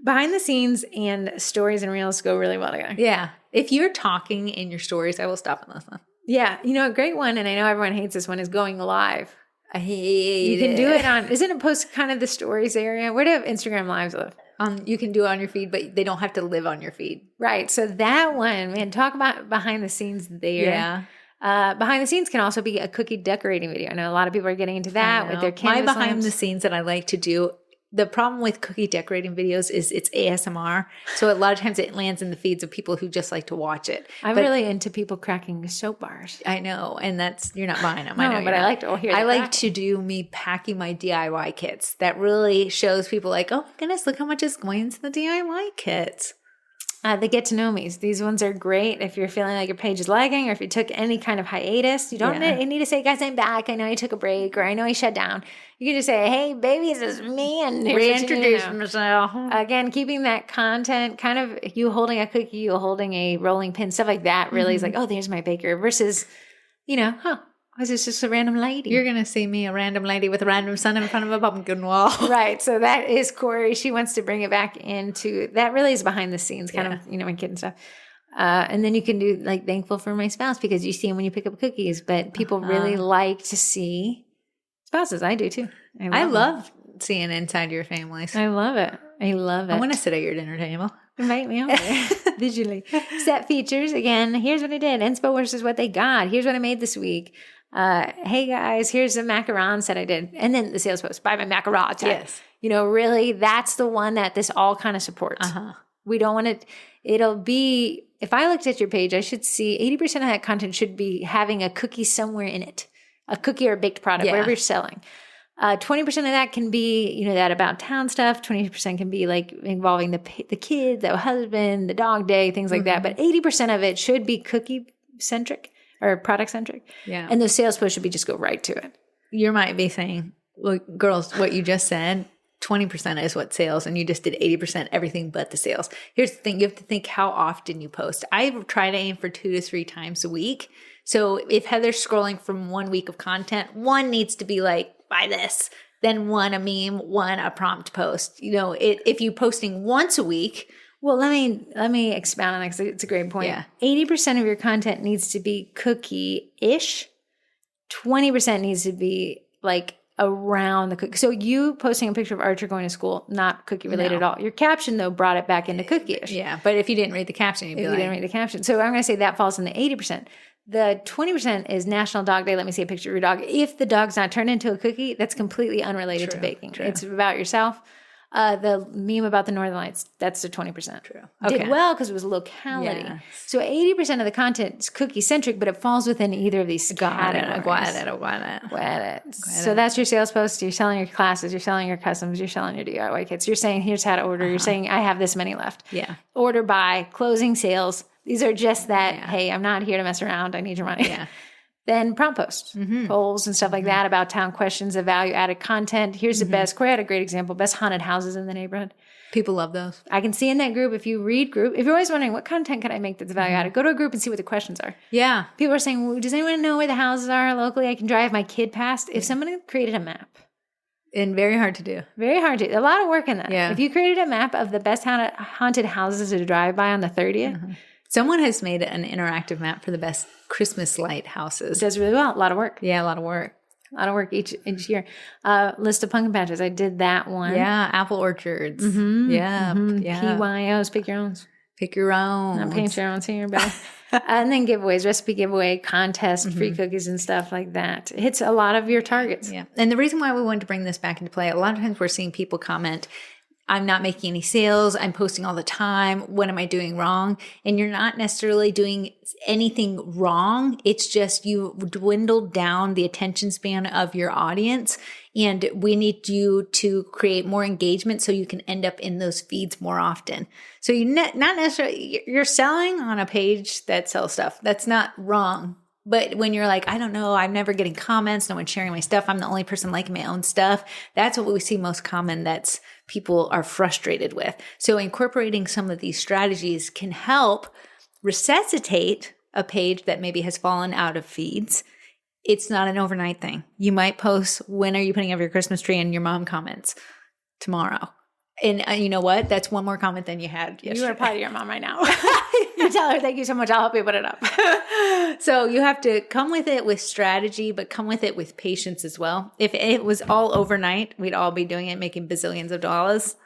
Behind the scenes and stories and reels go really well together. Yeah. If you're talking in your stories, I will stop and listen. Yeah. You know, a great one, and I know everyone hates this one, is going live. I hate it. You can do it on, isn't it post kind of the stories area? Where do Instagram lives live? You can do it on your feed, but they don't have to live on your feed. Right. So that one, man, talk about behind the scenes there. Yeah. Behind the scenes can also be a cookie decorating video. I know a lot of people are getting into that with their canvas My behind lamps. the scenes that I like to do, the problem with cookie decorating videos is it's ASMR. So a lot of times it lands in the feeds of people who just like to watch it. I'm really into people cracking soap bars. I know. And you're not buying them. No, I know, but I like to hear I like to do me packing my DIY kits. That really shows people like, oh my goodness, look how much is going into the DIY kits. The get to know me's. These ones are great if you're feeling like your page is lagging, or if you took any kind of hiatus. You don't need to say, guys, I'm back. I know I took a break, or I know I shut down. You can just say, hey, baby, this is me. And reintroduce myself. Again, keeping that content, kind of you holding a cookie, you holding a rolling pin, stuff like that really is like, oh, there's my baker versus, was this just a random lady? You're going to see me, a random lady with a random sun in front of a pumpkin wall. Right. So that is Corrie. She wants to bring it back into, that really is behind the scenes, kind of, my kid and stuff. And then you can do like thankful for my spouse, because you see them when you pick up cookies, but people really like to see spouses. I do too. I love seeing inside your families. I love it. I want to sit at your dinner table. Invite me over visually. Set features. Again, here's what I did. Inspo versus what they got. Here's what I made this week. Hey guys, here's the macaron set I did. And then the sales post, buy my macaron tag. Yes. Really, that's the one that this all kind of supports. We don't want it. It'll be, if I looked at your page, I should see 80% of that content should be having a cookie somewhere in it, a cookie or a baked product, whatever you're selling. 20% of that can be, that about town stuff. 20% can be like involving the kid, the husband, the dog day, things like that. But 80% of it should be cookie centric or product centric. Yeah. And those sales posts should be just go right to it. You might be saying, well, girls, what you just said, 20% is what sales, and you just did 80% everything but the sales. Here's the thing. You have to think how often you post. I try to aim for 2 to 3 times a week. So if Heather's scrolling from 1 week of content, one needs to be like, buy this, then one a meme, one a prompt post. If you're posting once a week. Well, let me expound on that, because it's a great point. Yeah. 80% of your content needs to be cookie-ish. 20% needs to be like around the cookie. So you posting a picture of Archer going to school, not cookie related at all. Your caption though brought it back into cookie-ish. Yeah, but if you didn't read the caption, you didn't read the caption. So I'm going to say that falls in the 80%. The 20% is National Dog Day. Let me see a picture of your dog. If the dog's not turned into a cookie, that's completely unrelated to baking. True. It's about yourself. The meme about the Northern Lights, that's the 20%. True. Okay. Did well because it was locality. Yes. So 80% of the content is cookie-centric, but it falls within either of these categories. Got it. So that's your sales post. You're selling your classes. You're selling your customs. You're selling your DIY kits. You're saying, here's how to order. You're saying, I have this many left. Yeah. Order by, closing sales. These are just that, hey, I'm not here to mess around. I need your money. Yeah. Then prompt posts, polls and stuff like that about town questions of value-added content. Here's the best. Corrie had a great example. Best haunted houses in the neighborhood. People love those. I can see in that group, if you read group, if you're always wondering what content can I make that's value-added, go to a group and see what the questions are. Yeah. People are saying, well, does anyone know where the houses are locally? I can drive my kid past. If somebody created a map. And very hard to do. Very hard to do. A lot of work in that. Yeah. If you created a map of the best haunted houses to drive by on the 30th. Someone has made an interactive map for the best Christmas light houses. It does really well. A lot of work. Yeah, a lot of work. A lot of work each year. List of pumpkin patches. I did that one. Yeah, apple orchards. Yeah. PYOs. Pick your own. Pick your own. Not paint your own here, but and then giveaways, recipe giveaway, contest, free cookies and stuff like that. It hits a lot of your targets. Yeah. And the reason why we wanted to bring this back into play, a lot of times we're seeing people comment, I'm not making any sales. I'm posting all the time. What am I doing wrong? And you're not necessarily doing anything wrong. It's just you dwindled down the attention span of your audience. And we need you to create more engagement so you can end up in those feeds more often. So you're not necessarily, you're selling on a page that sells stuff. That's not wrong. But when you're like, I don't know, I'm never getting comments, no one's sharing my stuff, I'm the only person liking my own stuff, that's what we see most common that's people are frustrated with. So incorporating some of these strategies can help resuscitate a page that maybe has fallen out of feeds. It's not an overnight thing. You might post, when are you putting up your Christmas tree? And your mom comments tomorrow. And you know what? That's one more comment than you had yesterday. You are part of your mom right now. You tell her, thank you so much. I'll help you put it up. So you have to come with it with strategy, but come with it with patience as well. If it was all overnight, we'd all be doing it, making bazillions of dollars.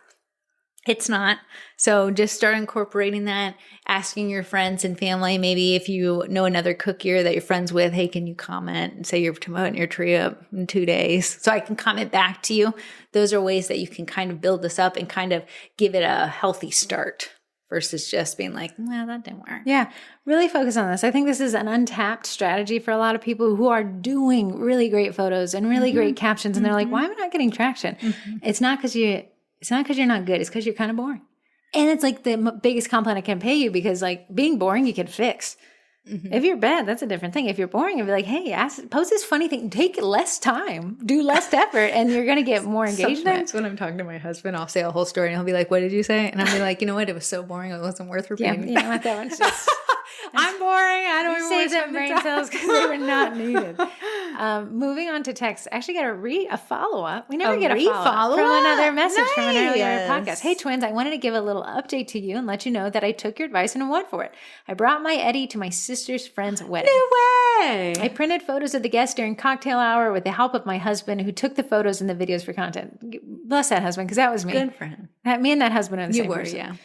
It's not. So just start incorporating that, asking your friends and family, maybe if you know another cookier that you're friends with, hey, can you comment and say you're putting your tree up in 2 days so I can comment back to you? Those are ways that you can kind of build this up and kind of give it a healthy start versus just being like, well, that didn't work. Yeah, really focus on this. I think this is an untapped strategy for a lot of people who are doing really great photos and really great captions. And they're like, why am I not getting traction? It's not because you're not good. It's because you're kind of boring. And it's like the biggest compliment I can pay you because like being boring, you can fix. If you're bad, that's a different thing. If you're boring, you'll be like, hey, post this funny thing. Take less time. Do less effort and you're going to get more engagement. Sometimes when I'm talking to my husband, I'll say a whole story and he'll be like, what did you say? And I'll be like, you know what? It was so boring. It wasn't worth repeating. Yeah, what that one's just... I'm boring. I don't even save them brain cells because they were not needed. Moving on to text. I actually got a follow-up. We never get a follow-up from another message from an earlier podcast. Hey, twins, I wanted to give a little update to you and let you know that I took your advice and went for it. I brought my Eddie to my sister's friend's wedding. No way! I printed photos of the guests during cocktail hour with the help of my husband who took the photos and the videos for content. Bless that husband because that was me. Good for him. Me and that husband are the same person. Yeah.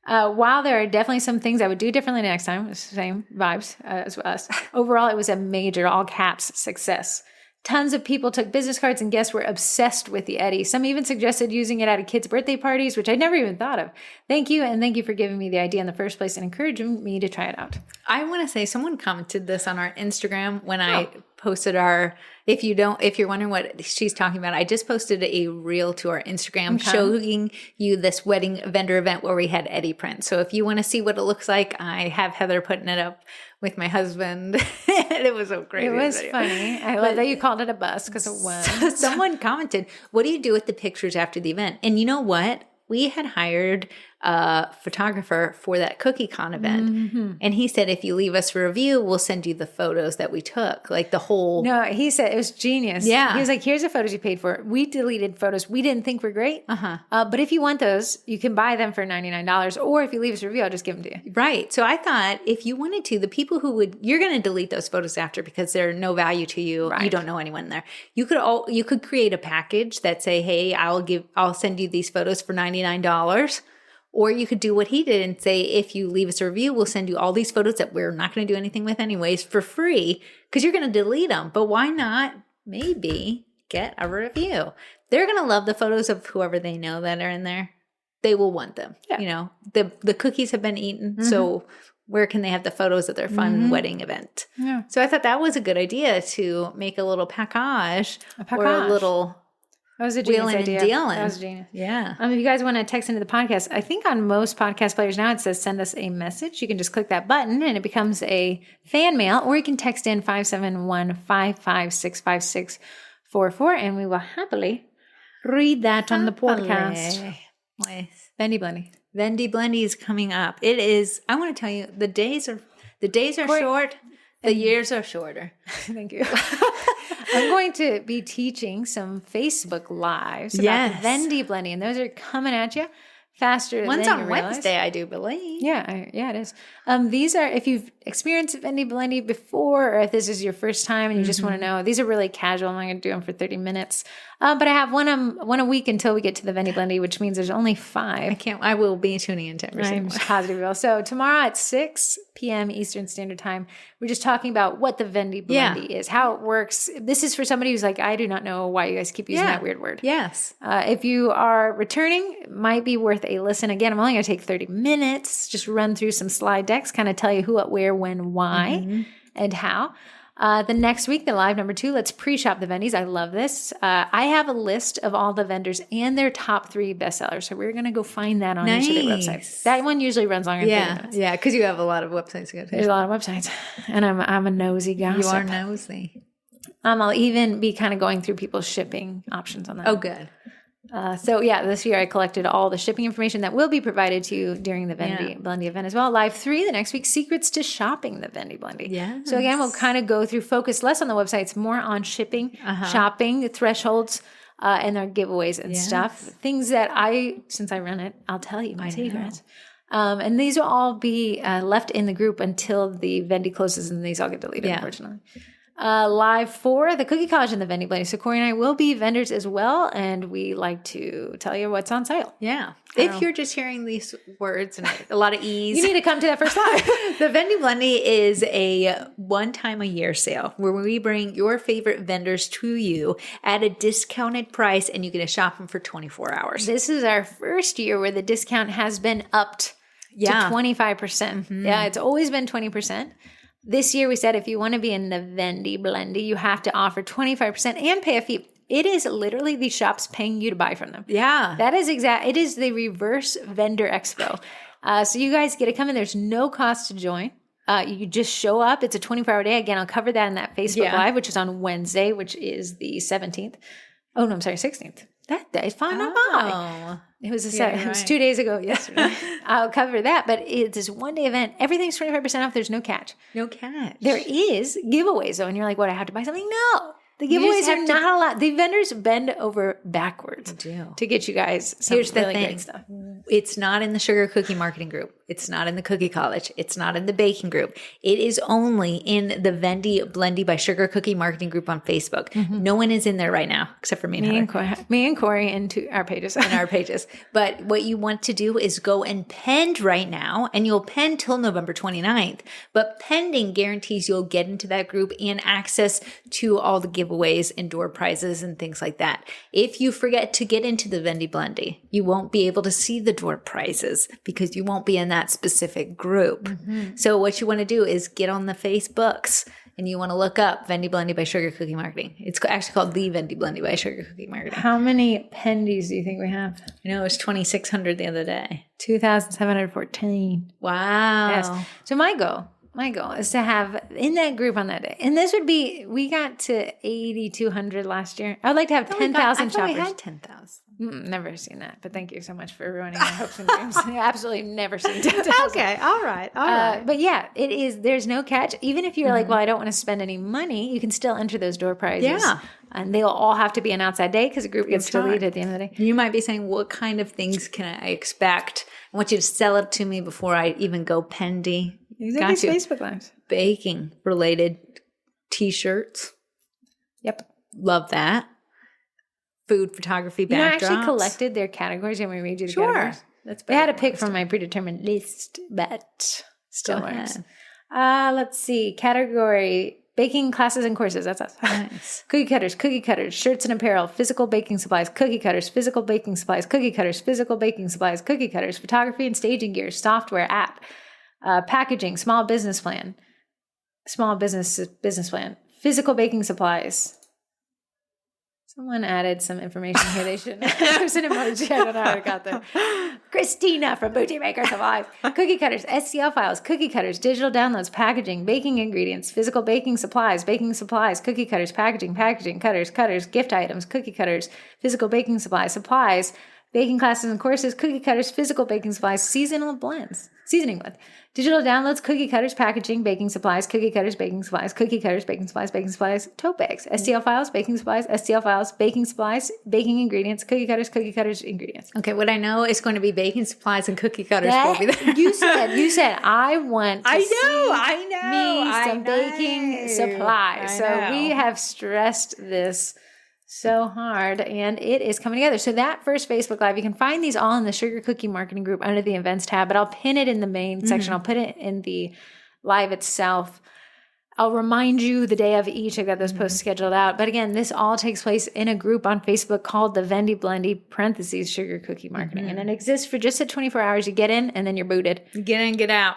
While there are definitely some things I would do differently next time, same vibes as us, overall it was a major, all caps, success. Tons of people took business cards and guests were obsessed with the Eddie. Some even suggested using it at a kid's birthday parties, which I never even thought of. Thank you, and thank you for giving me the idea in the first place and encouraging me to try it out. I want to say someone commented this on our Instagram when I posted our, if you're wondering what she's talking about, I just posted a reel to our Instagram showing you this wedding vendor event where we had Eddie print. So if you want to see what it looks like, I have Heather putting it up with my husband. And it was so great. It was funny. I love that you called it a bust because it was. Someone commented, what do you do with the pictures after the event? And you know what? We had hired a photographer for that CookieCon event. And he said, if you leave us a review, we'll send you the photos that we took, like the whole. No, he said it was genius. Yeah. He was like, here's the photos you paid for. We deleted photos we didn't think were great. But if you want those, you can buy them for $99. Or if you leave us a review, I'll just give them to you. Right. So I thought if you wanted to, the people you're going to delete those photos after because they're no value to you. Right. You don't know anyone there. You could create a package that say, hey, I'll send you these photos for $99. Or you could do what he did and say, if you leave us a review, we'll send you all these photos that we're not going to do anything with anyways for free because you're going to delete them. But why not maybe get a review? They're going to love the photos of whoever they know that are in there. They will want them. Yeah. You know, the cookies have been eaten. So where can they have the photos of their fun wedding event? Yeah. So I thought that was a good idea to make a little package. Or a little... That was a genius idea. That was genius. Yeah. If you guys want to text into the podcast, I think on most podcast players now it says send us a message. You can just click that button and it becomes a fan mail, or you can text in 571-556-5644 and we will happily read that on the podcast. Nice. Vendy Blendy. Vendy Blendy is coming up. It is, I want to tell you, the days are short. The years are shorter. Thank you. I'm going to be teaching some Facebook Lives about the Vendy Blendy, and those are coming at you faster than you realize. One's on Wednesday, I do believe. Yeah, it is. These are, if you've experienced Vendy Blendy before, or if this is your first time and you just want to know, these are really casual. I'm not going to do them for 30 minutes. But I have one a week until we get to the Vendy Blendy, which means there's only 5. I will be tuning in to every single one. I'm positive you will. So tomorrow at 6 p.m. Eastern Standard Time, we're just talking about what the Vendy Blendy is, how it works. This is for somebody who's like, I do not know why you guys keep using that weird word. Yes. If you are returning, it might be worth a listen. Again, I'm only going to take 30 minutes, just run through some slide decks, kind of tell you who, what, where, when, why, and how. The next week, the live number 2, let's pre-shop the Vendies. I love this. I have a list of all the vendors and their top 3 bestsellers. So we're going to go find that on each of their websites. That one usually runs longer than 30 minutes. Yeah, because you have a lot of websites to go to. There's a lot of websites. And I'm a nosy gossip. You are nosy. I'll even be kind of going through people's shipping options on that. Oh, good. This year I collected all the shipping information that will be provided to you during the Vendy Blendy event as well. Live 3 the next week, secrets to shopping the Vendy Blendy. Yeah. So again, we'll kind of go through, focus less on the websites, more on shipping, shopping, the thresholds, and our giveaways and stuff. Things that since I run it, I'll tell you my secrets. And these will all be left in the group until the Vendy closes, and these all get deleted, unfortunately. Live 4, the Cookie College and the Vendy Blendy. So Corrie and I will be vendors as well, and we like to tell you what's on sale. Yeah. If you're just hearing these words and a lot of ease. You need to come to that first live. The Vendy Blendy is a one-time-a-year sale where we bring your favorite vendors to you at a discounted price, and you get to shop them for 24 hours. This is our first year where the discount has been upped to 25%. Yeah, it's always been 20%. This year we said if you want to be in the Vendy Blendy, you have to offer 25% and pay a fee. It is literally the shops paying you to buy from them. Yeah. That is it is the reverse vendor expo. So you guys get to come in. There's no cost to join. You just show up. It's a 24-hour day. Again, I'll cover that in that Facebook Live, which is on Wednesday, which is the 17th. Oh, no, I'm sorry, 16th. That day is fine. It was it was 2 days ago yesterday. I'll cover that, but it's this one-day event. Everything's 25% off. There's no catch. No catch. There is giveaways, though, and you're like, what, I have to buy something? No. The giveaways are not allowed. The vendors bend over backwards to get you guys some really great stuff. It's not in the sugar cookie marketing group. It's not in the cookie college. It's not in the baking group. It is only in the Vendy Blendy by Sugar Cookie marketing group on Facebook. No one is in there right now except for me and Corrie into our pages. But what you want to do is go and pend right now, and you'll pend till November 29th. But pending guarantees you'll get into that group and access to all the giveaways and door prizes and things like that. If you forget to get into the Vendy Blendy, you won't be able to see the door prizes because you won't be in that specific group. So what you want to do is get on the Facebooks and you want to look up Vendy Blendy by Sugar Cookie Marketing. It's actually called the Vendy Blendy by Sugar Cookie Marketing. How many pendies do you think we have? I know it was 2,600 the other day. 2,714. Wow. Yes. So my goal is to have in that group on that day. And this would be, we got to 8,200 last year. I would like to have 10,000 shoppers. We had 10,000. Never seen that, but thank you so much for ruining my hopes and dreams. Absolutely never seen 10,000. Okay, all right. But yeah, it is. There's no catch. Even if you're like, well, I don't want to spend any money, you can still enter those door prizes. Yeah. And they'll all have to be an outside day because the group gets deleted at the end of the day. You might be saying, what kind of things can I expect? I want you to sell it to me before I even go pendy. Got you. Facebook Lives. Baking related t-shirts. Yep. Love that. Food photography backdrops. I actually collected their categories. And we read you the categories. That's They had a pick from my predetermined list, but still works. Let's see. Category: baking classes and courses. That's us. Nice. Cookie cutters, shirts and apparel, physical baking supplies, cookie cutters, physical baking supplies, cookie cutters, physical baking supplies, cookie cutters, photography and staging gear, software, app, packaging, small business plan, physical baking supplies. Someone added some information here. They should. There's an emoji. I don't know how it got there. Christina from Boutique Maker Supplies. Cookie cutters, STL files, cookie cutters, digital downloads, packaging, baking ingredients, physical baking supplies, cookie cutters, packaging, cutters, gift items, cookie cutters, physical baking supplies, baking classes and courses, cookie cutters, physical baking supplies, seasoning blends, digital downloads, cookie cutters, packaging, baking supplies, cookie cutters, baking supplies, baking supplies, tote bags, STL files, baking supplies, baking ingredients, cookie cutters, ingredients. Okay, what I know is going to be baking supplies and cookie cutters will be there. You said I want to see some baking supplies. So we have stressed this so hard, and it is coming together. So that first Facebook Live, you can find these all in the Sugar Cookie Marketing Group under the events tab, but I'll pin it in the main section. I'll put it in the live itself. I'll remind you the day of each. I got those posts scheduled out. But again, this all takes place in a group on Facebook called the Vendy Blendy (parentheses Sugar Cookie Marketing). And it exists for just 24 hours. You get in and then you're booted. Get in, get out.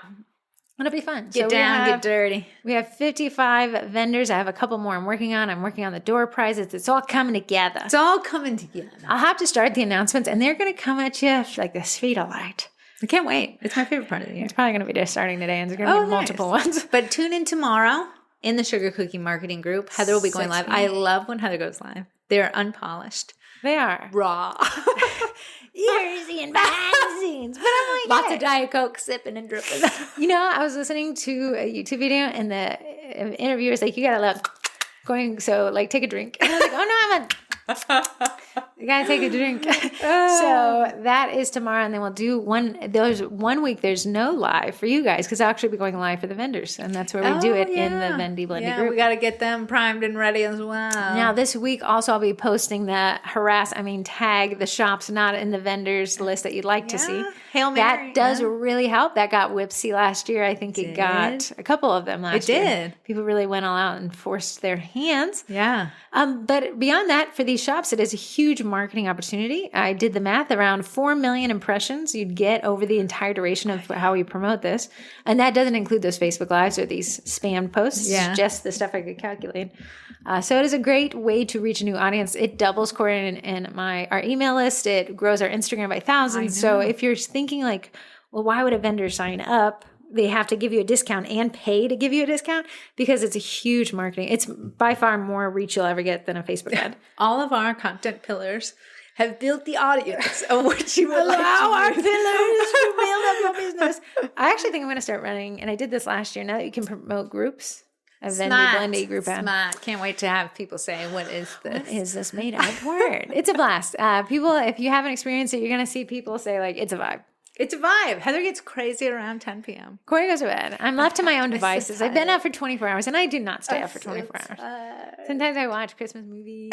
It'll be fun. Get down, get dirty. We have 55 vendors. I have a couple more I'm working on. I'm working on the door prizes. It's all coming together. I'll have to start the announcements, and they're going to come at you like the speed of light. I can't wait. It's my favorite part of the year. It's probably going to be just starting today, and there's going to be multiple ones. But tune in tomorrow in the Sugar Cookie Marketing Group. Heather will be going live. I love when Heather goes live. They're unpolished. They are. Raw. You're seeing behind the scenes. But I'm like, lots of Diet Coke sipping and dripping. I was listening to a YouTube video, and the interviewer was like, you got to love going, so like take a drink. And I was like, oh no, you gotta take a drink. So that is tomorrow, and then we'll do there's 1 week there's no live for you guys, because I'll actually be going live for the vendors, and that's where we do it in the Vendy Blendy group. We got to get them primed and ready as well. Now this week also I'll be posting tag the shops not in the vendors list that you'd like to see. Hail Mary. That does really help. That got Whipsy last year. I think it got a couple of them last year. It did. People really went all out and forced their hands. Yeah. But beyond that, for these shops, it is a huge marketing opportunity. I did the math. Around 4 million impressions you'd get over the entire duration of how we promote this. And that doesn't include those Facebook Lives or these spam posts. Yeah. Just the stuff I could calculate. So it is a great way to reach a new audience. It doubles Corrie and our email list. It grows our Instagram by thousands. So if you're thinking like, well, why would a vendor sign up? They have to give you a discount and pay to give you a discount, because it's a huge marketing. It's by far more reach you'll ever get than a Facebook ad. All of our content pillars have built the audience of what you would allow our pillars to build up your business. I actually think I'm going to start running, and I did this last year. Now that you can promote groups, a Vendy Blendy group ad. Smart. Can't wait to have people say, what is this? What is this made up word? It's a blast. People, if you haven't experienced it, you're going to see people say like, it's a vibe. It's a vibe. Heather gets crazy around 10 p.m. Corrie goes to bed. I'm left to my own devices. I've been up for 24 hours, and I do not stay up for 24 hours. Sometimes I watch Christmas movies.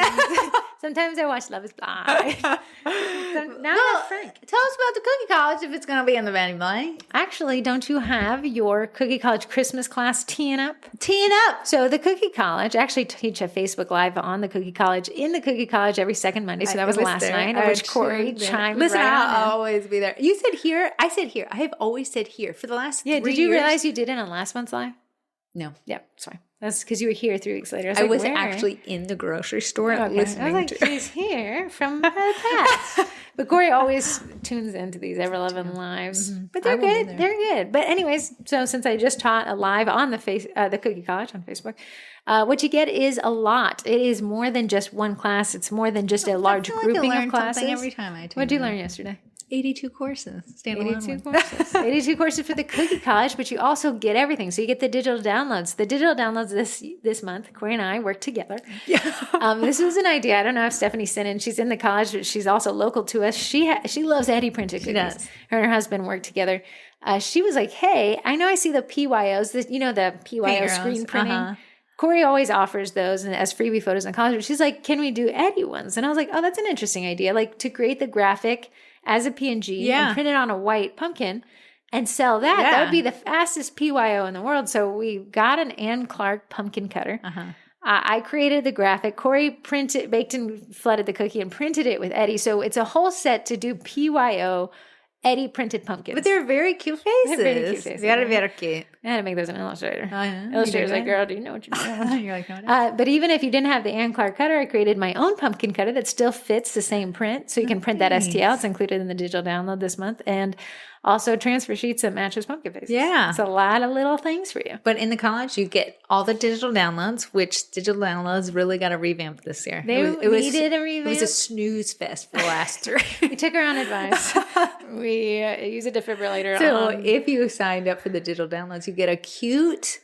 Sometimes I watch Love is Blind. Now Frank, tell us about the Cookie College if it's going to be in the Vendy Blendy. Actually, don't you have your Cookie College Christmas class teeing up? Teeing up. So the Cookie College, actually teach a Facebook Live on the Cookie College, in the Cookie College every second Monday. So that was last night, of which Corrie chimed Listen, right I'll always be there. You said here. I said here. I have always said here for the last 3 years. Did you realize you did it on last month's live? No. Yeah, it's fine. That's because you were here 3 weeks later. I was actually in the grocery store listening. I was like, she's here from the past. But Corrie always tunes into these Ever-Loving lives. Mm-hmm. But they're good. They're good. But anyways, so since I just taught a live on the Cookie College on Facebook, what you get is a lot. It is more than just one class. It's more than just a large grouping of classes. Every time I What did you learn yesterday? 82 courses. 82 courses. 82 courses for the Cookie College, but you also get everything. So you get the digital downloads. The digital downloads this month, Corrie and I worked together. Yeah. This was an idea. I don't know if Stephanie sent in. She's in the college, but she's also local to us. She loves Eddie printed cookies. She does. Her and her husband work together. She was like, hey, I know I see the PYOs, the PYO screen printing. Corrie always offers those and as freebie photos in college. She's like, can we do Eddie ones? And I was like, oh, that's an interesting idea. Like to create the graphic as a PNG and print it on a white pumpkin and sell that. That would be the fastest PYO in the world. So we got an Ann Clark pumpkin cutter. I created the graphic. Corrie baked and flooded the cookie and printed it with Eddie. So it's a whole set to do PYO Eddie printed pumpkins. But they're very cute faces. They're very cute faces. Very, very cute. I had to make those in Illustrator. Oh, yeah. Illustrator's like, girl, do you know what you're doing? You're like, no. But even if you didn't have the Ann Clark cutter, I created my own pumpkin cutter that still fits the same print. So you can print that STL. It's included in the digital download this month. And also transfer sheets that matches pumpkin faces. Yeah. It's a lot of little things for you. But in the college, you get all the digital downloads, which digital downloads really got a revamp this year. They needed a revamp. It was a snooze fest for the last 3. We took our own advice. We use a defibrillator. So if you signed up for the digital downloads, you get a cute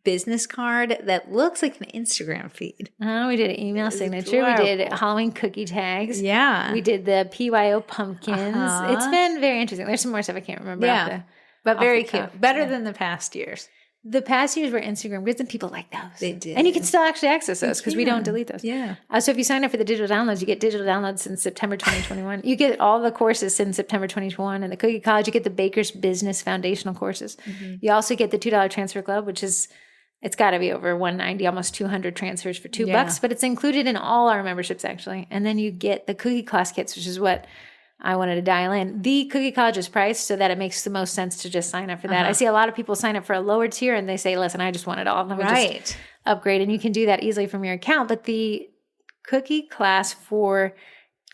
business card that looks like an Instagram feed. We did an email signature. We did Halloween cookie tags. Yeah. We did the PYO pumpkins. It's been very interesting. There's some more stuff I can't remember. Yeah. But very cute. Better than the past years. The past years were Instagram because people like those. They did. And you can still actually access those because we don't delete those. Yeah. So if you sign up for the digital downloads, you get digital downloads since September 2021. You get all the courses since September 2021. And the Cookie College, you get the Baker's Business Foundational courses. You also get the $2 Transfer Club, which is, it's got to be over 190, almost 200 transfers for $2, but it's included in all our memberships actually. And then you get the Cookie Class kits, which is what I wanted to dial in. The Cookie College is priced so that it makes the most sense to just sign up for that. I see a lot of people sign up for a lower tier and they say, listen, I just want it all. Let me just upgrade. And you can do that easily from your account. But the Cookie Class for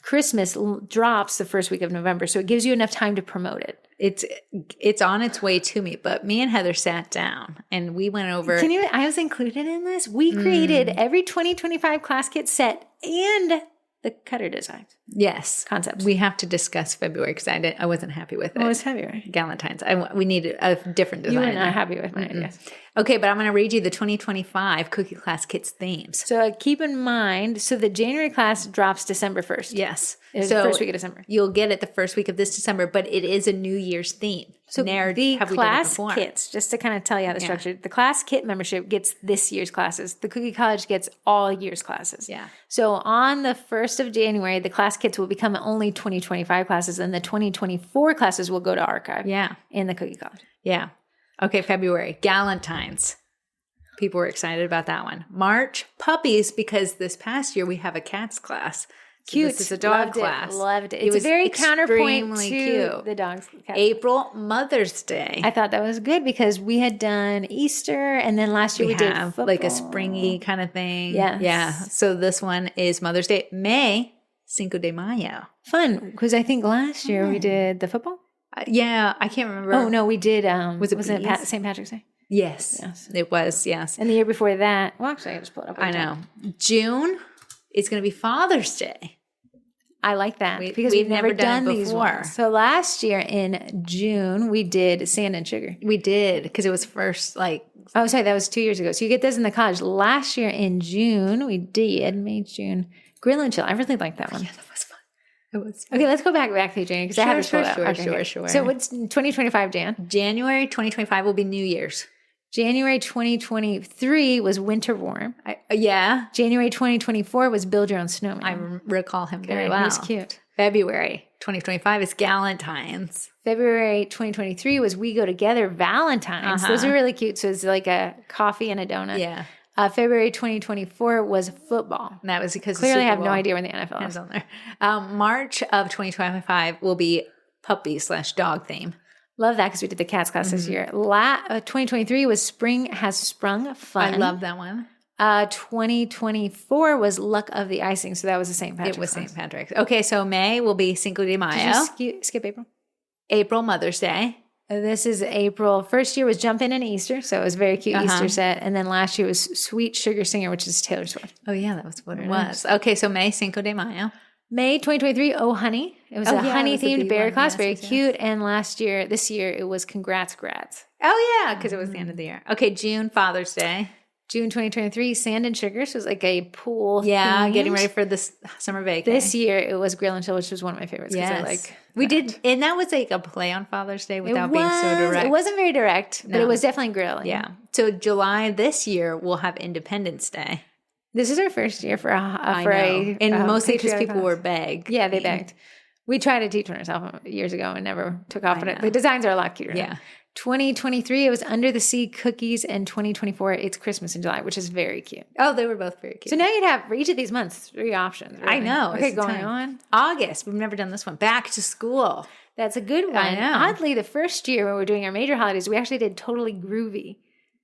Christmas drops the first week of November. So it gives you enough time to promote it. It's on its way to me, but me and Heather sat down and we went over. I was included in this. We created every 2025 class kit set and the cutter designs. Yes. Concepts. We have to discuss February because I wasn't happy with it. What was February? Galentine's. We needed a different design. You were not happy with my ideas. Okay, but I'm going to read you the 2025 Cookie Class Kits themes. So keep in mind, the January class drops December 1st. Yes. It's the first week of December. You'll get it the first week of this December, but it is a New Year's theme. So the class kits, just to kind of tell you how the structure, the class kit membership gets this year's classes. The Cookie College gets all year's classes. Yeah. So on the 1st of January, the class kits will become only 2025 classes, and the 2024 classes will go to archive. Yeah. In the Cookie College. Yeah. Okay, February, Galentine's. People were excited about that one. March, puppies, because this past year we have a cats class. So cute. This is a dog class. Loved it. It was very counterpoint to cute. the dogs. April, Mother's Day. I thought that was good because we had done Easter and then last year we did football. Like a springy kind of thing. Yes. Yeah. So this one is Mother's Day. May, Cinco de Mayo. Fun because I think last year we did the football. Yeah, I can't remember. Oh no, we did. Was it St. Patrick's Day? Yes, it was. Yes, and the year before that. Well, actually, I just pulled it up. I know. June is going to be Father's Day. I like that because we've never done these before. So last year in June we did Sand and Sugar. We did because it was first like. Oh, sorry, that was 2 years ago. So you get this in the college. Last year in June we did May, June Grill and Chill. I really liked that one. Yeah, that was fun. It was okay. Let's go back to January because I have to pull out. Sure. So what's 2025, Jan? January 2025 will be New Year's. January 2023 was Winter Warm. Yeah. January 2024 was Build Your Own Snowman. I recall him very well. He was cute. February 2025 is Galentine's. February 2023 was We Go Together Valentine's. Those are really cute. So it's like a coffee and a donut. Yeah. February 2024 was football. And that was because clearly I have no idea when the NFL is on there. March of 2025 will be puppy/dog theme. Love that because we did the cats class this year. 2023 was Spring Has Sprung Fun. I love that one. 2024 was Luck of the Icing. So that was the St. Patrick's. It was St. Patrick's. Okay, so May will be Cinco de Mayo. Did you skip April? April, Mother's Day. This is April. First year was Jump In and Easter. So it was a very cute Easter set. And then last year was Sweet Sugar Singer, which is Taylor Swift. Oh, yeah, that was what it was. Okay, so May, Cinco de Mayo. May 2023, Oh Honey. It was a honey-themed bear class, very cute. And this year, it was Congrats, Grats. Oh, yeah, because it was the end of the year. Okay, June, Father's Day. June 2023, Sand and Sugar. So it was like a pool. Yeah, themed. getting ready for this summer vacation. This year it was Grill and Chill, which was one of my favorites. Yes. We did, and that was like a play on Father's Day without being so direct. It wasn't very direct, but it was definitely grilling. Yeah. So July this year, we'll have Independence Day. This is our first year for mostly because people were begged. Yeah, they begged. We tried to teach one ourselves years ago and never took off on it. The designs are a lot cuter. Yeah. 2023, it was Under the Sea Cookies, and 2024, it's Christmas in July, which is very cute. Oh, they were both very cute. So now you'd have, for each of these months, 3 options. Really. I know. Okay, going on. August. We've never done this one. Back to school. That's a good one. I know. Oddly, the first year when we were doing our major holidays, we actually did Totally Groovy.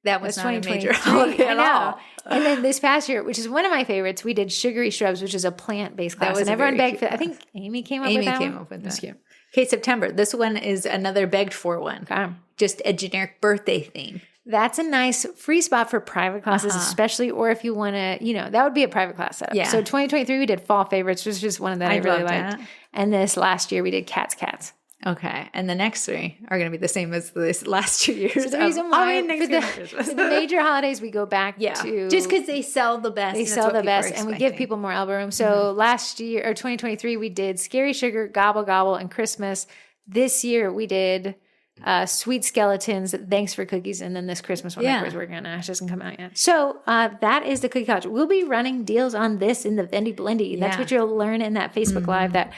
That was not a major holiday at all. And then this past year, which is one of my favorites, we did Sugary Shrubs, which is a plant-based class. And everyone begged for that. I think Amy came up with that. Amy came up with that. Okay, September. This one is another begged for one. Okay. Just a generic birthday theme. That's a nice free spot for private classes, especially, or if you want to, that would be a private class setup. Yeah. So 2023, we did Fall Favorites, which is just one that I really liked. And this last year, we did Cats. Okay. And the next 3 are going to be the same as this last 2 years. So the reason why for the major holidays, we go back to... Just because they sell the best. They sell the best, and we give people more elbow room. So last year, or 2023, we did Scary Sugar, Gobble Gobble, and Christmas. This year, we did Sweet Skeletons, Thanks for Cookies, and then this Christmas one that we're working on. Ash doesn't come out yet. So that is the Cookie College. We'll be running deals on this in the Vendy Blendy. That's what you'll learn in that Facebook Live that...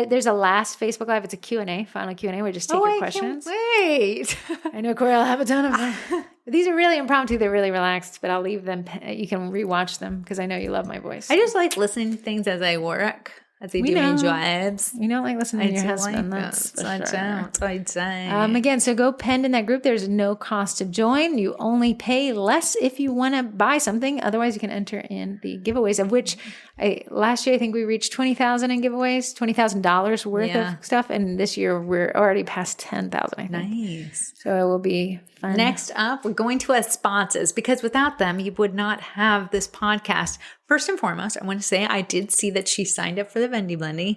there's a last Facebook Live. It's a Q&A, final Q&A. We just take your questions. Wait. I know, Corrie, I'll have a ton of them. These are really impromptu. They're really relaxed, but I'll leave them. You can rewatch them because I know you love my voice. I just like listening to things as I work. As they do me jobs. You don't like listening to your husband. That's for sure. I'd say. Again, so go penned in that group. There's no cost to join. You only pay less if you want to buy something. Otherwise, you can enter in the giveaways, of which last year I think we reached 20,000 in giveaways, $20,000 worth of stuff, and this year we're already past 10,000. I think. Nice. So it will be fun. Next up, we're going to our sponsors because without them, you would not have this podcast. First and foremost, I want to say I did see that she signed up for the Vendy Blendy.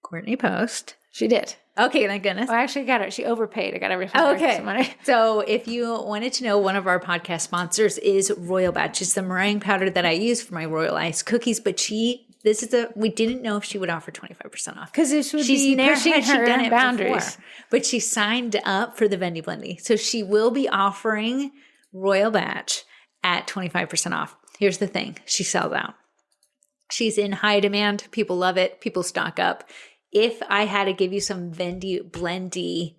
Courtney Post. She did. Okay, thank goodness. Well, I actually got her. She overpaid. I got to refund her some money. So if you wanted to know, one of our podcast sponsors is Royal Batch. It's the meringue powder that I use for my Royal Ice cookies, but we didn't know if she would offer 25% off. Because this would be pushing her boundaries. Before, but she signed up for the Vendy Blendy. So she will be offering Royal Batch at 25% off. Here's the thing. She sells out. She's in high demand. People love it. People stock up. If I had to give you some Vendy Blendy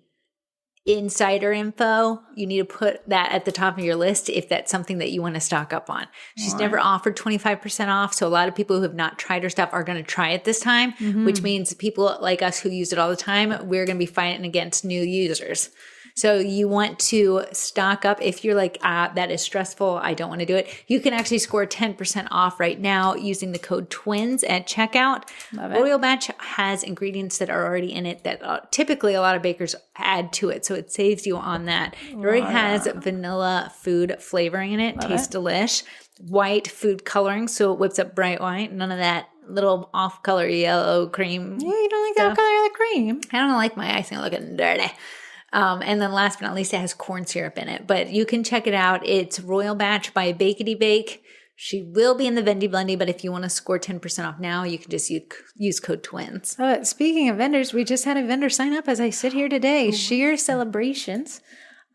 insider info, you need to put that at the top of your list if that's something that you want to stock up on. She's never offered 25% off. So a lot of people who have not tried her stuff are going to try it this time, which means people like us who use it all the time, we're going to be fighting against new users. So you want to stock up. If you're like, that is stressful, I don't want to do it. You can actually score 10% off right now using the code TWINS at checkout. Royal Batch has ingredients that are already in it that typically a lot of bakers add to it. So it saves you on that. It already has vanilla food flavoring in it. Tastes delish. White food coloring, so it whips up bright white. None of that little off-color yellow cream. Yeah, you don't like that color of the cream. I don't like my icing looking dirty. And then last but not least, it has corn syrup in it. But you can check it out. It's Royal Batch by Bakety Bake. She will be in the Vendy Blendy, but if you want to score 10% off now, you can just use code TWINS. Speaking of vendors, we just had a vendor sign up as I sit here today. Sheer Celebrations.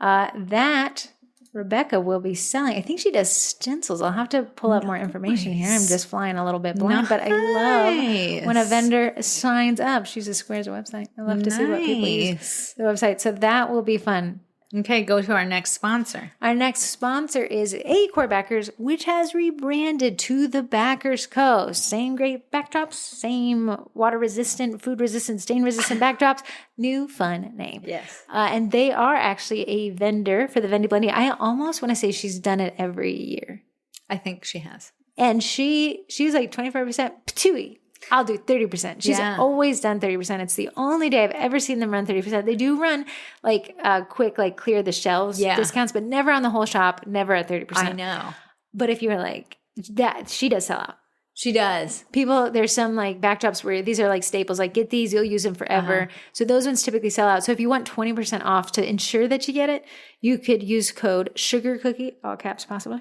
That Rebecca will be selling. I think she does stencils. I'll have to pull up more information here. I'm just flying a little bit blind, but I love when a vendor signs up. She uses Square's website. I love to see what people use the website. So that will be fun. Okay, go to our next sponsor. Our next sponsor is Acorn Backers, which has rebranded to the Backers Co. Same great backdrops, same water-resistant, food-resistant, stain-resistant backdrops. New fun name. Yes. And they are actually a vendor for the Vendy Blendy. I almost want to say she's done it every year. I think she has. And she's like 25%. Patooey. I'll do 30%. She's always done 30%. It's the only day I've ever seen them run 30%. They do run like quick, like clear the shelves discounts, but never on the whole shop, never at 30%. I know. But if you're like that, she does sell out. She does. People, there's some like backdrops where these are like staples, like get these, you'll use them forever. So those ones typically sell out. So if you want 20% off to ensure that you get it, you could use code SUGARCOOKIE, all caps possibly.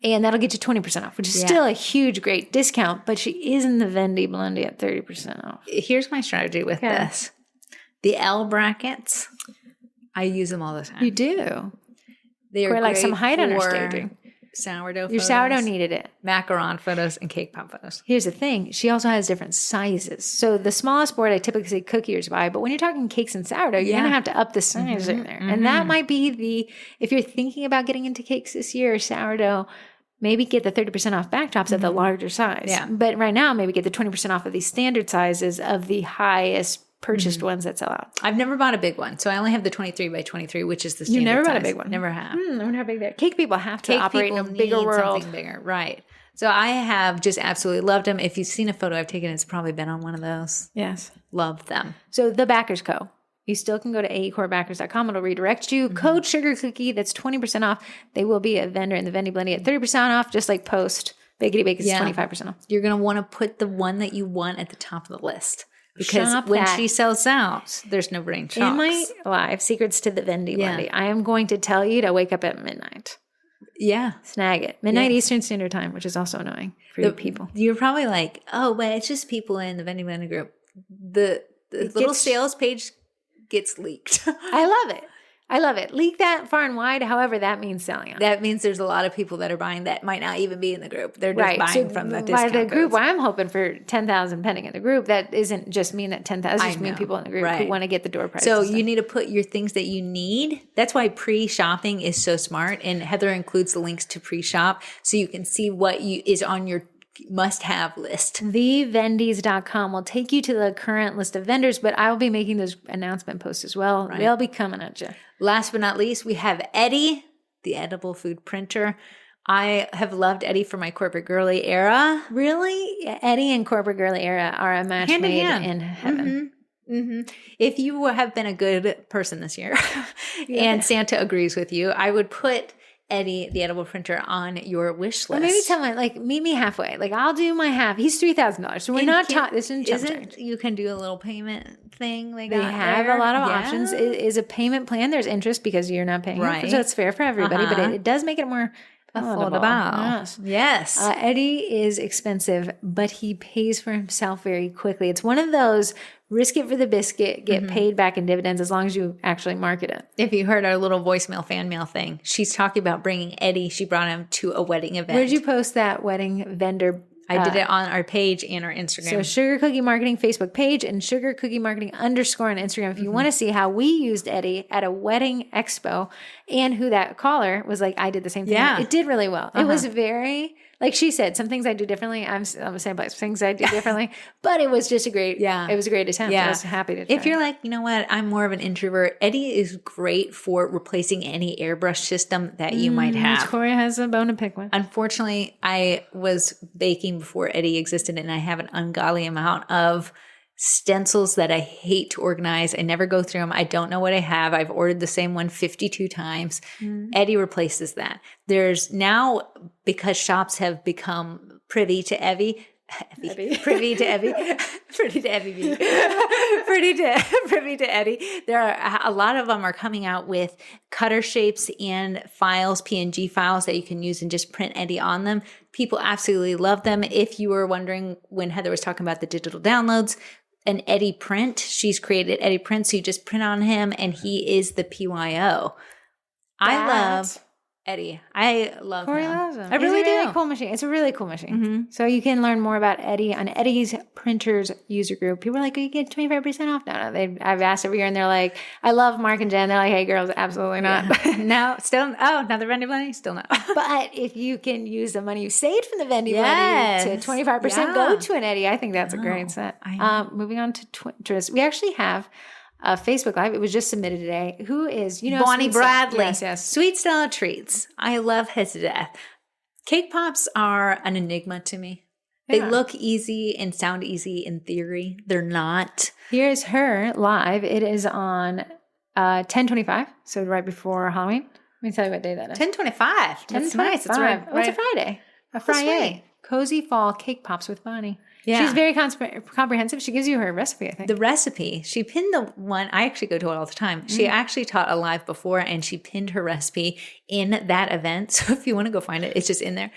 And that'll get you 20% off, which is still a huge, great discount, but she is in the Vendy Blendie at 30% off. Here's my strategy with this. The L brackets, I use them all the time. You do. They are like some height understanding. Sourdough Your photos, sourdough needed it. macaron photos, and cake pop photos. Here's the thing. She also has different sizes. So the smallest board I typically say cookiers by, but when you're talking cakes and sourdough, you're going to have to up the size in there. And that might be if you're thinking about getting into cakes this year or sourdough, maybe get the 30% off backdrops at the larger size. Yeah. But right now, maybe get the 20% off of these standard sizes of the highest purchased ones that sell out. I've never bought a big one, so I only have the 23 by 23, which is the standard You never size. bought a big one? Never have. I wonder how big they are. Cake people have to operate in a bigger world. Something bigger, right? So I have just absolutely loved them. If you've seen a photo I've taken, it's probably been on one of those. Yes. Love them. So the Backers Co. You still can go to aecorebackers.com. It'll redirect you. Code SUGARCOOKIE. That's 20% off. They will be a vendor in the Vendy Blendie at 30% off, just like Post. Bakety Bake is 25% off. You're going to want to put the one that you want at the top of the list. Because when she sells out, there's no brain shocks. In my live, Secrets to the Vendy Blendie, I am going to tell you to wake up at midnight. Yeah. Snag it. Midnight Eastern Standard Time, which is also annoying for you people. You're probably like, oh, but it's just people in the Vendy Blendie group. The little sales page gets leaked. I love it. I love it. Leak that far and wide. However, that means selling out. That means there's a lot of people that are buying that might not even be in the group. They're just buying from the discount the group. Well, I'm hoping for 10,000 pending in the group. That isn't just mean that 10,000. Just mean people in the group who want to get the door price. So you need to put your things that you need. That's why pre-shopping is so smart. And Heather includes the links to pre-shop so you can see what is on your must-have list. Thevendys.com will take you to the current list of vendors, but I will be making those announcement posts as well. Right. They'll be coming at you. Last but not least, we have Eddie, the edible food printer. I have loved Eddie for my corporate girly era. Really? Eddie and corporate girly era are a match made in heaven. If you have been a good person this year and Santa agrees with you, I would put Eddie, the edible printer, on your wish list. Well, maybe tell me, meet me halfway. I'll do my half. He's $3,000. So we're not talking. This isn't you can do a little payment thing. They have a lot of options. It is a payment plan. There's interest because you're not paying. Right. So it's fair for everybody, but it does make it more affordable. Yes. Eddie is expensive, but he pays for himself very quickly. It's one of those risk it for the biscuit, get paid back in dividends as long as you actually market it. If you heard our little voicemail fan mail thing, she's talking about bringing Eddie. She brought him to a wedding event. Where'd you post that wedding vendor? I did it on our page and our Instagram. So Sugar Cookie Marketing Facebook page and Sugar Cookie Marketing _ on Instagram. If you want to see how we used Eddie at a wedding expo and who that caller was like, I did the same thing. Yeah. It did really well. It was very, like she said, some things I do differently. I'm the same place. Things I do differently. But it was just it was a great attempt. I was happy to try. If you're like, you know what, I'm more of an introvert, Eddie is great for replacing any airbrush system that you might have. Corrie has a bone to pick with. Unfortunately, I was baking before Eddie existed, and I have an ungodly amount of stencils that I hate to organize. I never go through them. I don't know what I have. I've ordered the same one 52 times. Eddie replaces that. There's now, because shops have become privy to Evie, privy to Eddie. There are a lot of them are coming out with cutter shapes and files, PNG files that you can use and just print Eddie on them. People absolutely love them. If you were wondering when Heather was talking about the digital downloads, an Eddie print, she's created Eddie print, so you just print on him and he is the PYO. I love Eddie. I love Corrie him. loves him. I really do. Cool machine. It's a really cool machine. So you can learn more about Eddie on Eddie's printers user group. People are like, oh, you get 25% off. No, I've asked every year and they're like, I love Mark and Jen. They're like, hey girls, absolutely not. No, still, now the Vendy Blendie, still no. But if you can use the money you saved from the Vendy Blendie to 25%, go to an Eddie. I think that's a great set. Moving on to Twitter's. We actually have Facebook Live. It was just submitted today. Who is, Bonnie Bradley. Yes. Sweet Stella Treats. I love his to death. Cake pops are an enigma to me. They look easy and sound easy in theory. They're not. Here's her live. It is on 10/25, so right before Halloween. Let me tell you what day that is. 10/25. That's nice. It's right. It's a Friday. Friday. Cozy Fall Cake Pops with Bonnie. Yeah. She's very comprehensive. She gives you her recipe, I think. The recipe. She pinned the one. I actually go to it all the time. She actually taught a live before, and she pinned her recipe in that event. So if you want to go find it, it's just in there.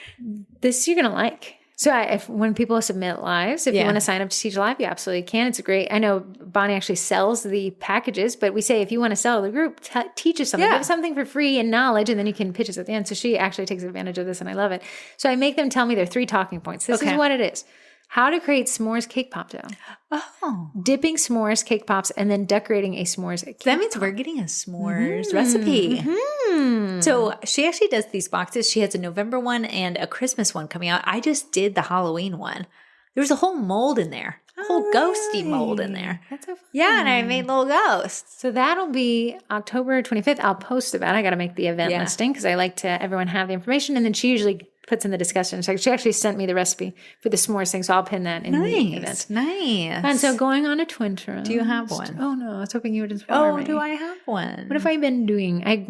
This you're going to like. So when people submit lives, if you want to sign up to teach live, you absolutely can. It's great. I know Bonnie actually sells the packages, but we say if you want to sell to the group, teach us something. Give us something for free and knowledge, and then you can pitch us at the end. So she actually takes advantage of this, and I love it. So I make them tell me their 3 talking points. This is what it is. How to create s'mores cake pop dough. Oh. Dipping s'mores cake pops and then decorating a s'mores cake That means we're getting a s'mores recipe. Mm-hmm. So she actually does these boxes. She has a November one and a Christmas one coming out. I just did the Halloween one. There was a whole mold in there. A whole ghosty mold in there. That's so fun. Yeah, and I made little ghosts. So that'll be October 25th. I'll post about it. I got to make the event listing because I like to everyone have the information. And then she usually puts in the discussion. So she actually sent me the recipe for the s'mores thing, so I'll pin that in the event. Nice. And so going on a twin trip. Do you have one? Oh no, I was hoping you would inspire me. Oh, do I have one? What have I been doing? I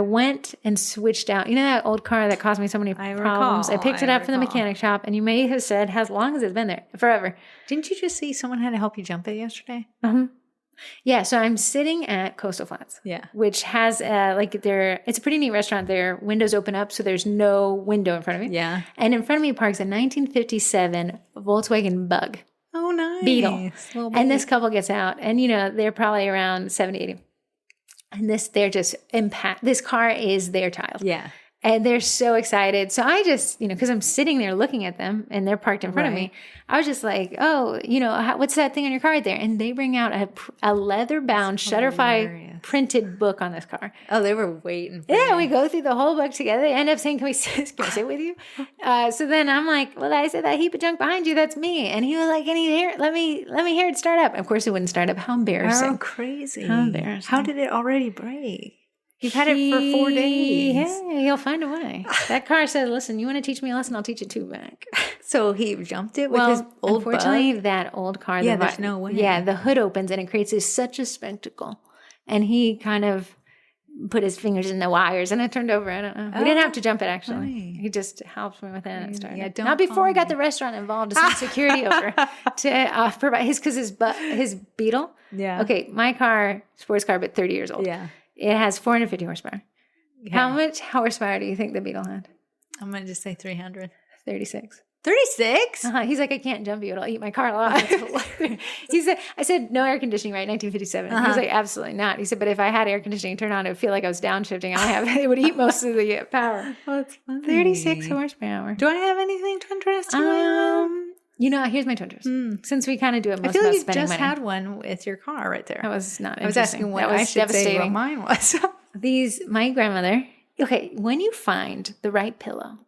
went and switched out. You know that old car that caused me so many problems? I picked it up from the mechanic shop, and you may have said, as long as it's been there, forever. Didn't you just see someone had to help you jump it yesterday? Yeah, so I'm sitting at Coastal Flats. Yeah. Which has it's a pretty neat restaurant. Their windows open up, so there's no window in front of me. Yeah. And in front of me parks a 1957 Volkswagen Bug. Oh, nice. Beetle. And this couple gets out, and they're probably around 70, 80. And they're just this car is their child. Yeah. And they're so excited. So I just, because I'm sitting there looking at them and they're parked in front of me, I was just like, oh, what's that thing on your car right there? And they bring out a leather-bound Shutterfly printed book on this car. Oh, they were waiting for you. We go through the whole book together. They end up saying, can I sit with you? So then I'm like, well, I said that heap of junk behind you, that's me. And he was like, let me hear it start up. Of course it wouldn't start up. How embarrassing. Oh, crazy. How embarrassing. How did it already break? You've had it for 4 days. Yeah, he'll find a way. That car said, listen, you want to teach me a lesson? I'll teach it 2 back. So he jumped it with his old unfortunately, Bug? that old car. Yeah, there's no way. Yeah, the hood opens and it creates such a spectacle. And he kind of put his fingers in the wires and it turned over. I don't know. We didn't have to jump it, actually. Right. He just helped me with it and it started. Yeah, not before I got the restaurant involved to send security over to provide his Beetle. Yeah. Okay, my car, sports car, but 30 years old. Yeah. It has 450 horsepower. Yeah. How much horsepower do you think the Beetle had? I'm going to just say 300. 36. 36? He's like, I can't jump you. It'll eat my car alive. I said, no air conditioning, right? 1957. He was like, absolutely not. He said, but if I had air conditioning turned on, it would feel like I was downshifting. It would eat most of the power. Oh, that's funny. 36 horsepower. Do I have anything to interest you? Here's my twin twist. Since we kind of do it most I feel about like you spending just money. had one with your car right there. That was not I was asking what I should say what mine was. My grandmother, when you find the right pillow,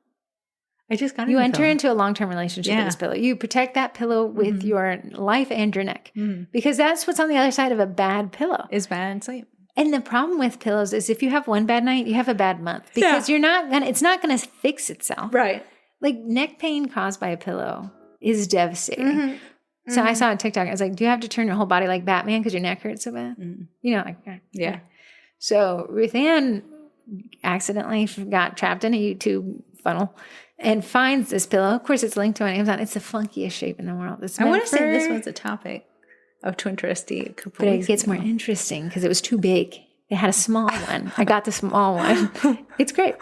I just got you enter into a long-term relationship with this pillow. You protect that pillow with your life and your neck because that's what's on the other side of a bad pillow. Is bad sleep. And the problem with pillows is if you have one bad night, you have a bad month because it's not going to fix itself. Right. Like neck pain caused by a pillow is devastating. So I saw on TikTok, I was like, do you have to turn your whole body like Batman because your neck hurts so bad? Yeah. So Ruth Ann accidentally got trapped in a YouTube funnel and finds this pillow. Of course, it's linked to on Amazon. It's the funkiest shape in the world. I want to say this was a topic of Twinteresty. But it gets more interesting because it was too big. They had a small one. I got the small one. It's great.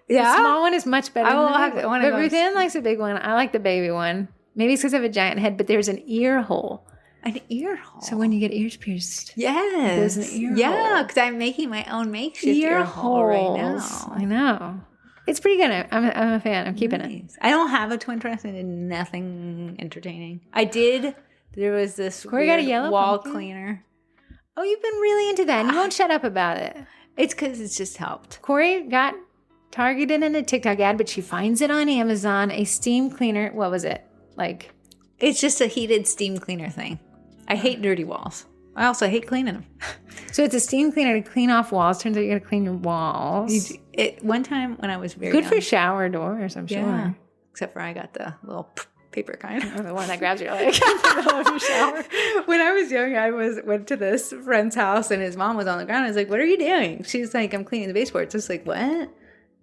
Yeah. The small one is much better. But Ruth Ann likes a big one. I like the baby one. Maybe it's because I have a giant head, but there's an ear hole. An ear hole. So when you get ears pierced. Yes. There's an ear hole. Yeah, because I'm making my own makeshift ear hole right now. I know. It's pretty good. I'm a fan. I'm keeping it. I don't have a Twinterest. I did nothing entertaining. There was this Corrie got a yellow wall pumpkin cleaner. Oh, you've been really into that. And you won't shut up about it. It's because it's just helped. Corrie got targeted in a TikTok ad, but she finds it on Amazon, a steam cleaner. What was it? It's just a heated steam cleaner thing. I hate dirty walls. I also hate cleaning them. So it's a steam cleaner to clean off walls. Turns out you got to clean your walls. One time when I was very good young, for shower doors, I'm sure. Except for I got the little paper kind. Or the one that grabs your leg in the middle of your shower. When I was young, I went to this friend's house and his mom was on the ground. I was like, what are you doing? She's like, I'm cleaning the baseboards. I was like, what?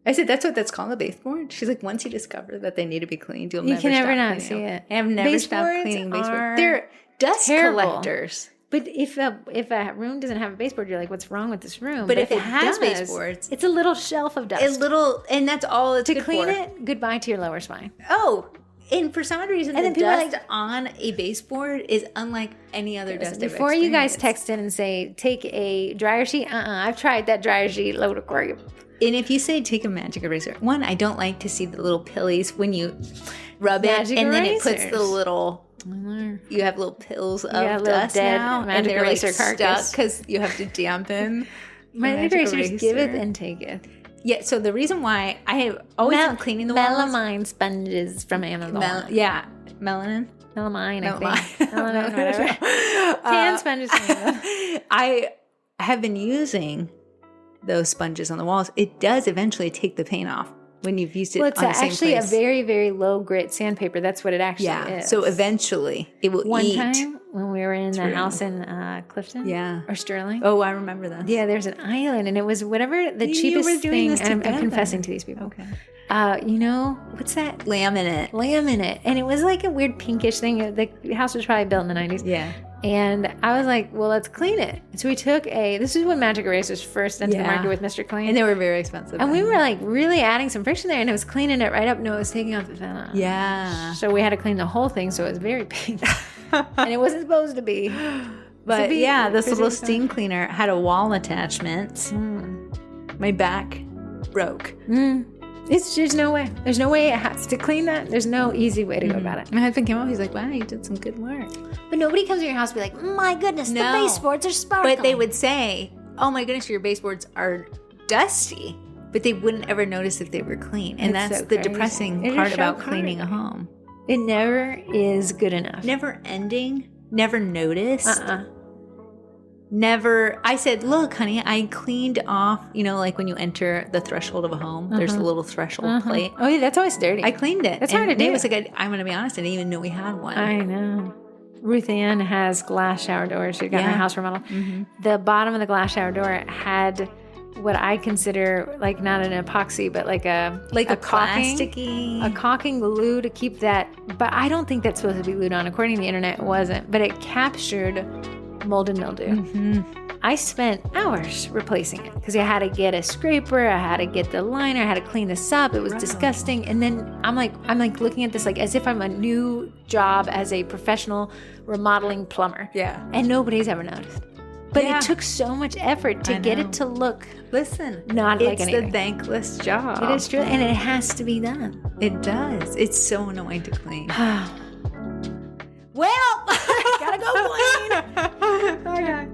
I said, that's what that's called, a baseboard? She's like, once you discover that they need to be cleaned, you can never not see it. I have never stopped cleaning baseboards. They're dust collectors. But if a room doesn't have a baseboard, you're like, what's wrong with this room? But if it has baseboards, it's a little shelf of dust. And that's all it's good for. To clean it, goodbye to your lower spine. Oh, and for some odd reason, the dust on a baseboard is unlike any other dust I've Before you guys text in and say, take a dryer sheet, I've tried that dryer sheet load of Corrie. And if you say take a magic eraser, one, I don't like to see the little pillies when you rub it, and then it puts the little, you have little pills of dust now, and they're like stuck because you have to dampen. Magic erasers giveth and taketh. Yeah, so the reason why I have always been cleaning the walls. Melamine sponges from Amazon. Melamine, I think. Melamine, whatever. Tan sponges from Amazon. I have been using those sponges on the walls. It does eventually take the paint off when you've used it on the same place. It's actually a very, very low grit sandpaper. That's what it actually is. So eventually it will One time when we were in the house in Clifton or Sterling. Oh, I remember that. Yeah, there's an island, and it was whatever the cheapest thing. And I'm confessing to these people. Okay. What's that? Laminate. And it was like a weird pinkish thing. The house was probably built in the 90s. Yeah. And I was like, well, let's clean it. So we took this is when magic erasers first entered the market with Mr. Clean. And they were very expensive. And we were like really adding some friction there, and it was cleaning it right up. No, it was taking off the finish. Yeah. So we had to clean the whole thing, so it was very painful. And it wasn't supposed to be. But this little steam cleaner had a wall attachment. My back broke. There's no way. There's no way it has to clean that. There's no easy way to go about it. My husband came up. He's like, wow, you did some good work. But nobody comes to your house and be like, my goodness, the baseboards are sparkling. But they would say, oh my goodness, your baseboards are dusty. But they wouldn't ever notice if they were clean. And that's the depressing part about cleaning a home. It never is good enough. Never ending. Never noticed. Never. I said, look, honey, I cleaned off, like when you enter the threshold of a home, there's a little threshold plate. Oh, yeah, that's always dirty. I cleaned it. That's hard to do. It was like, I'm going to be honest, I didn't even know we had one. I know. Ruth Ann has glass shower doors. She got her house remodeled. The bottom of the glass shower door had what I consider like not an epoxy, but like a caulking glue to keep that. But I don't think that's supposed to be glued on. According to the internet, it wasn't. But it captured mold and mildew. I spent hours replacing it because I had to get a scraper, I had to get the liner, I had to clean this up. It was disgusting. And then I'm like looking at this like as if I'm a new job as a professional remodeling plumber. Yeah. And nobody's ever noticed. But it took so much effort to get it to look not like anything. It's the thankless job. It is true. And it has to be done. It does. It's so annoying to clean. Well, gotta go clean. Okay.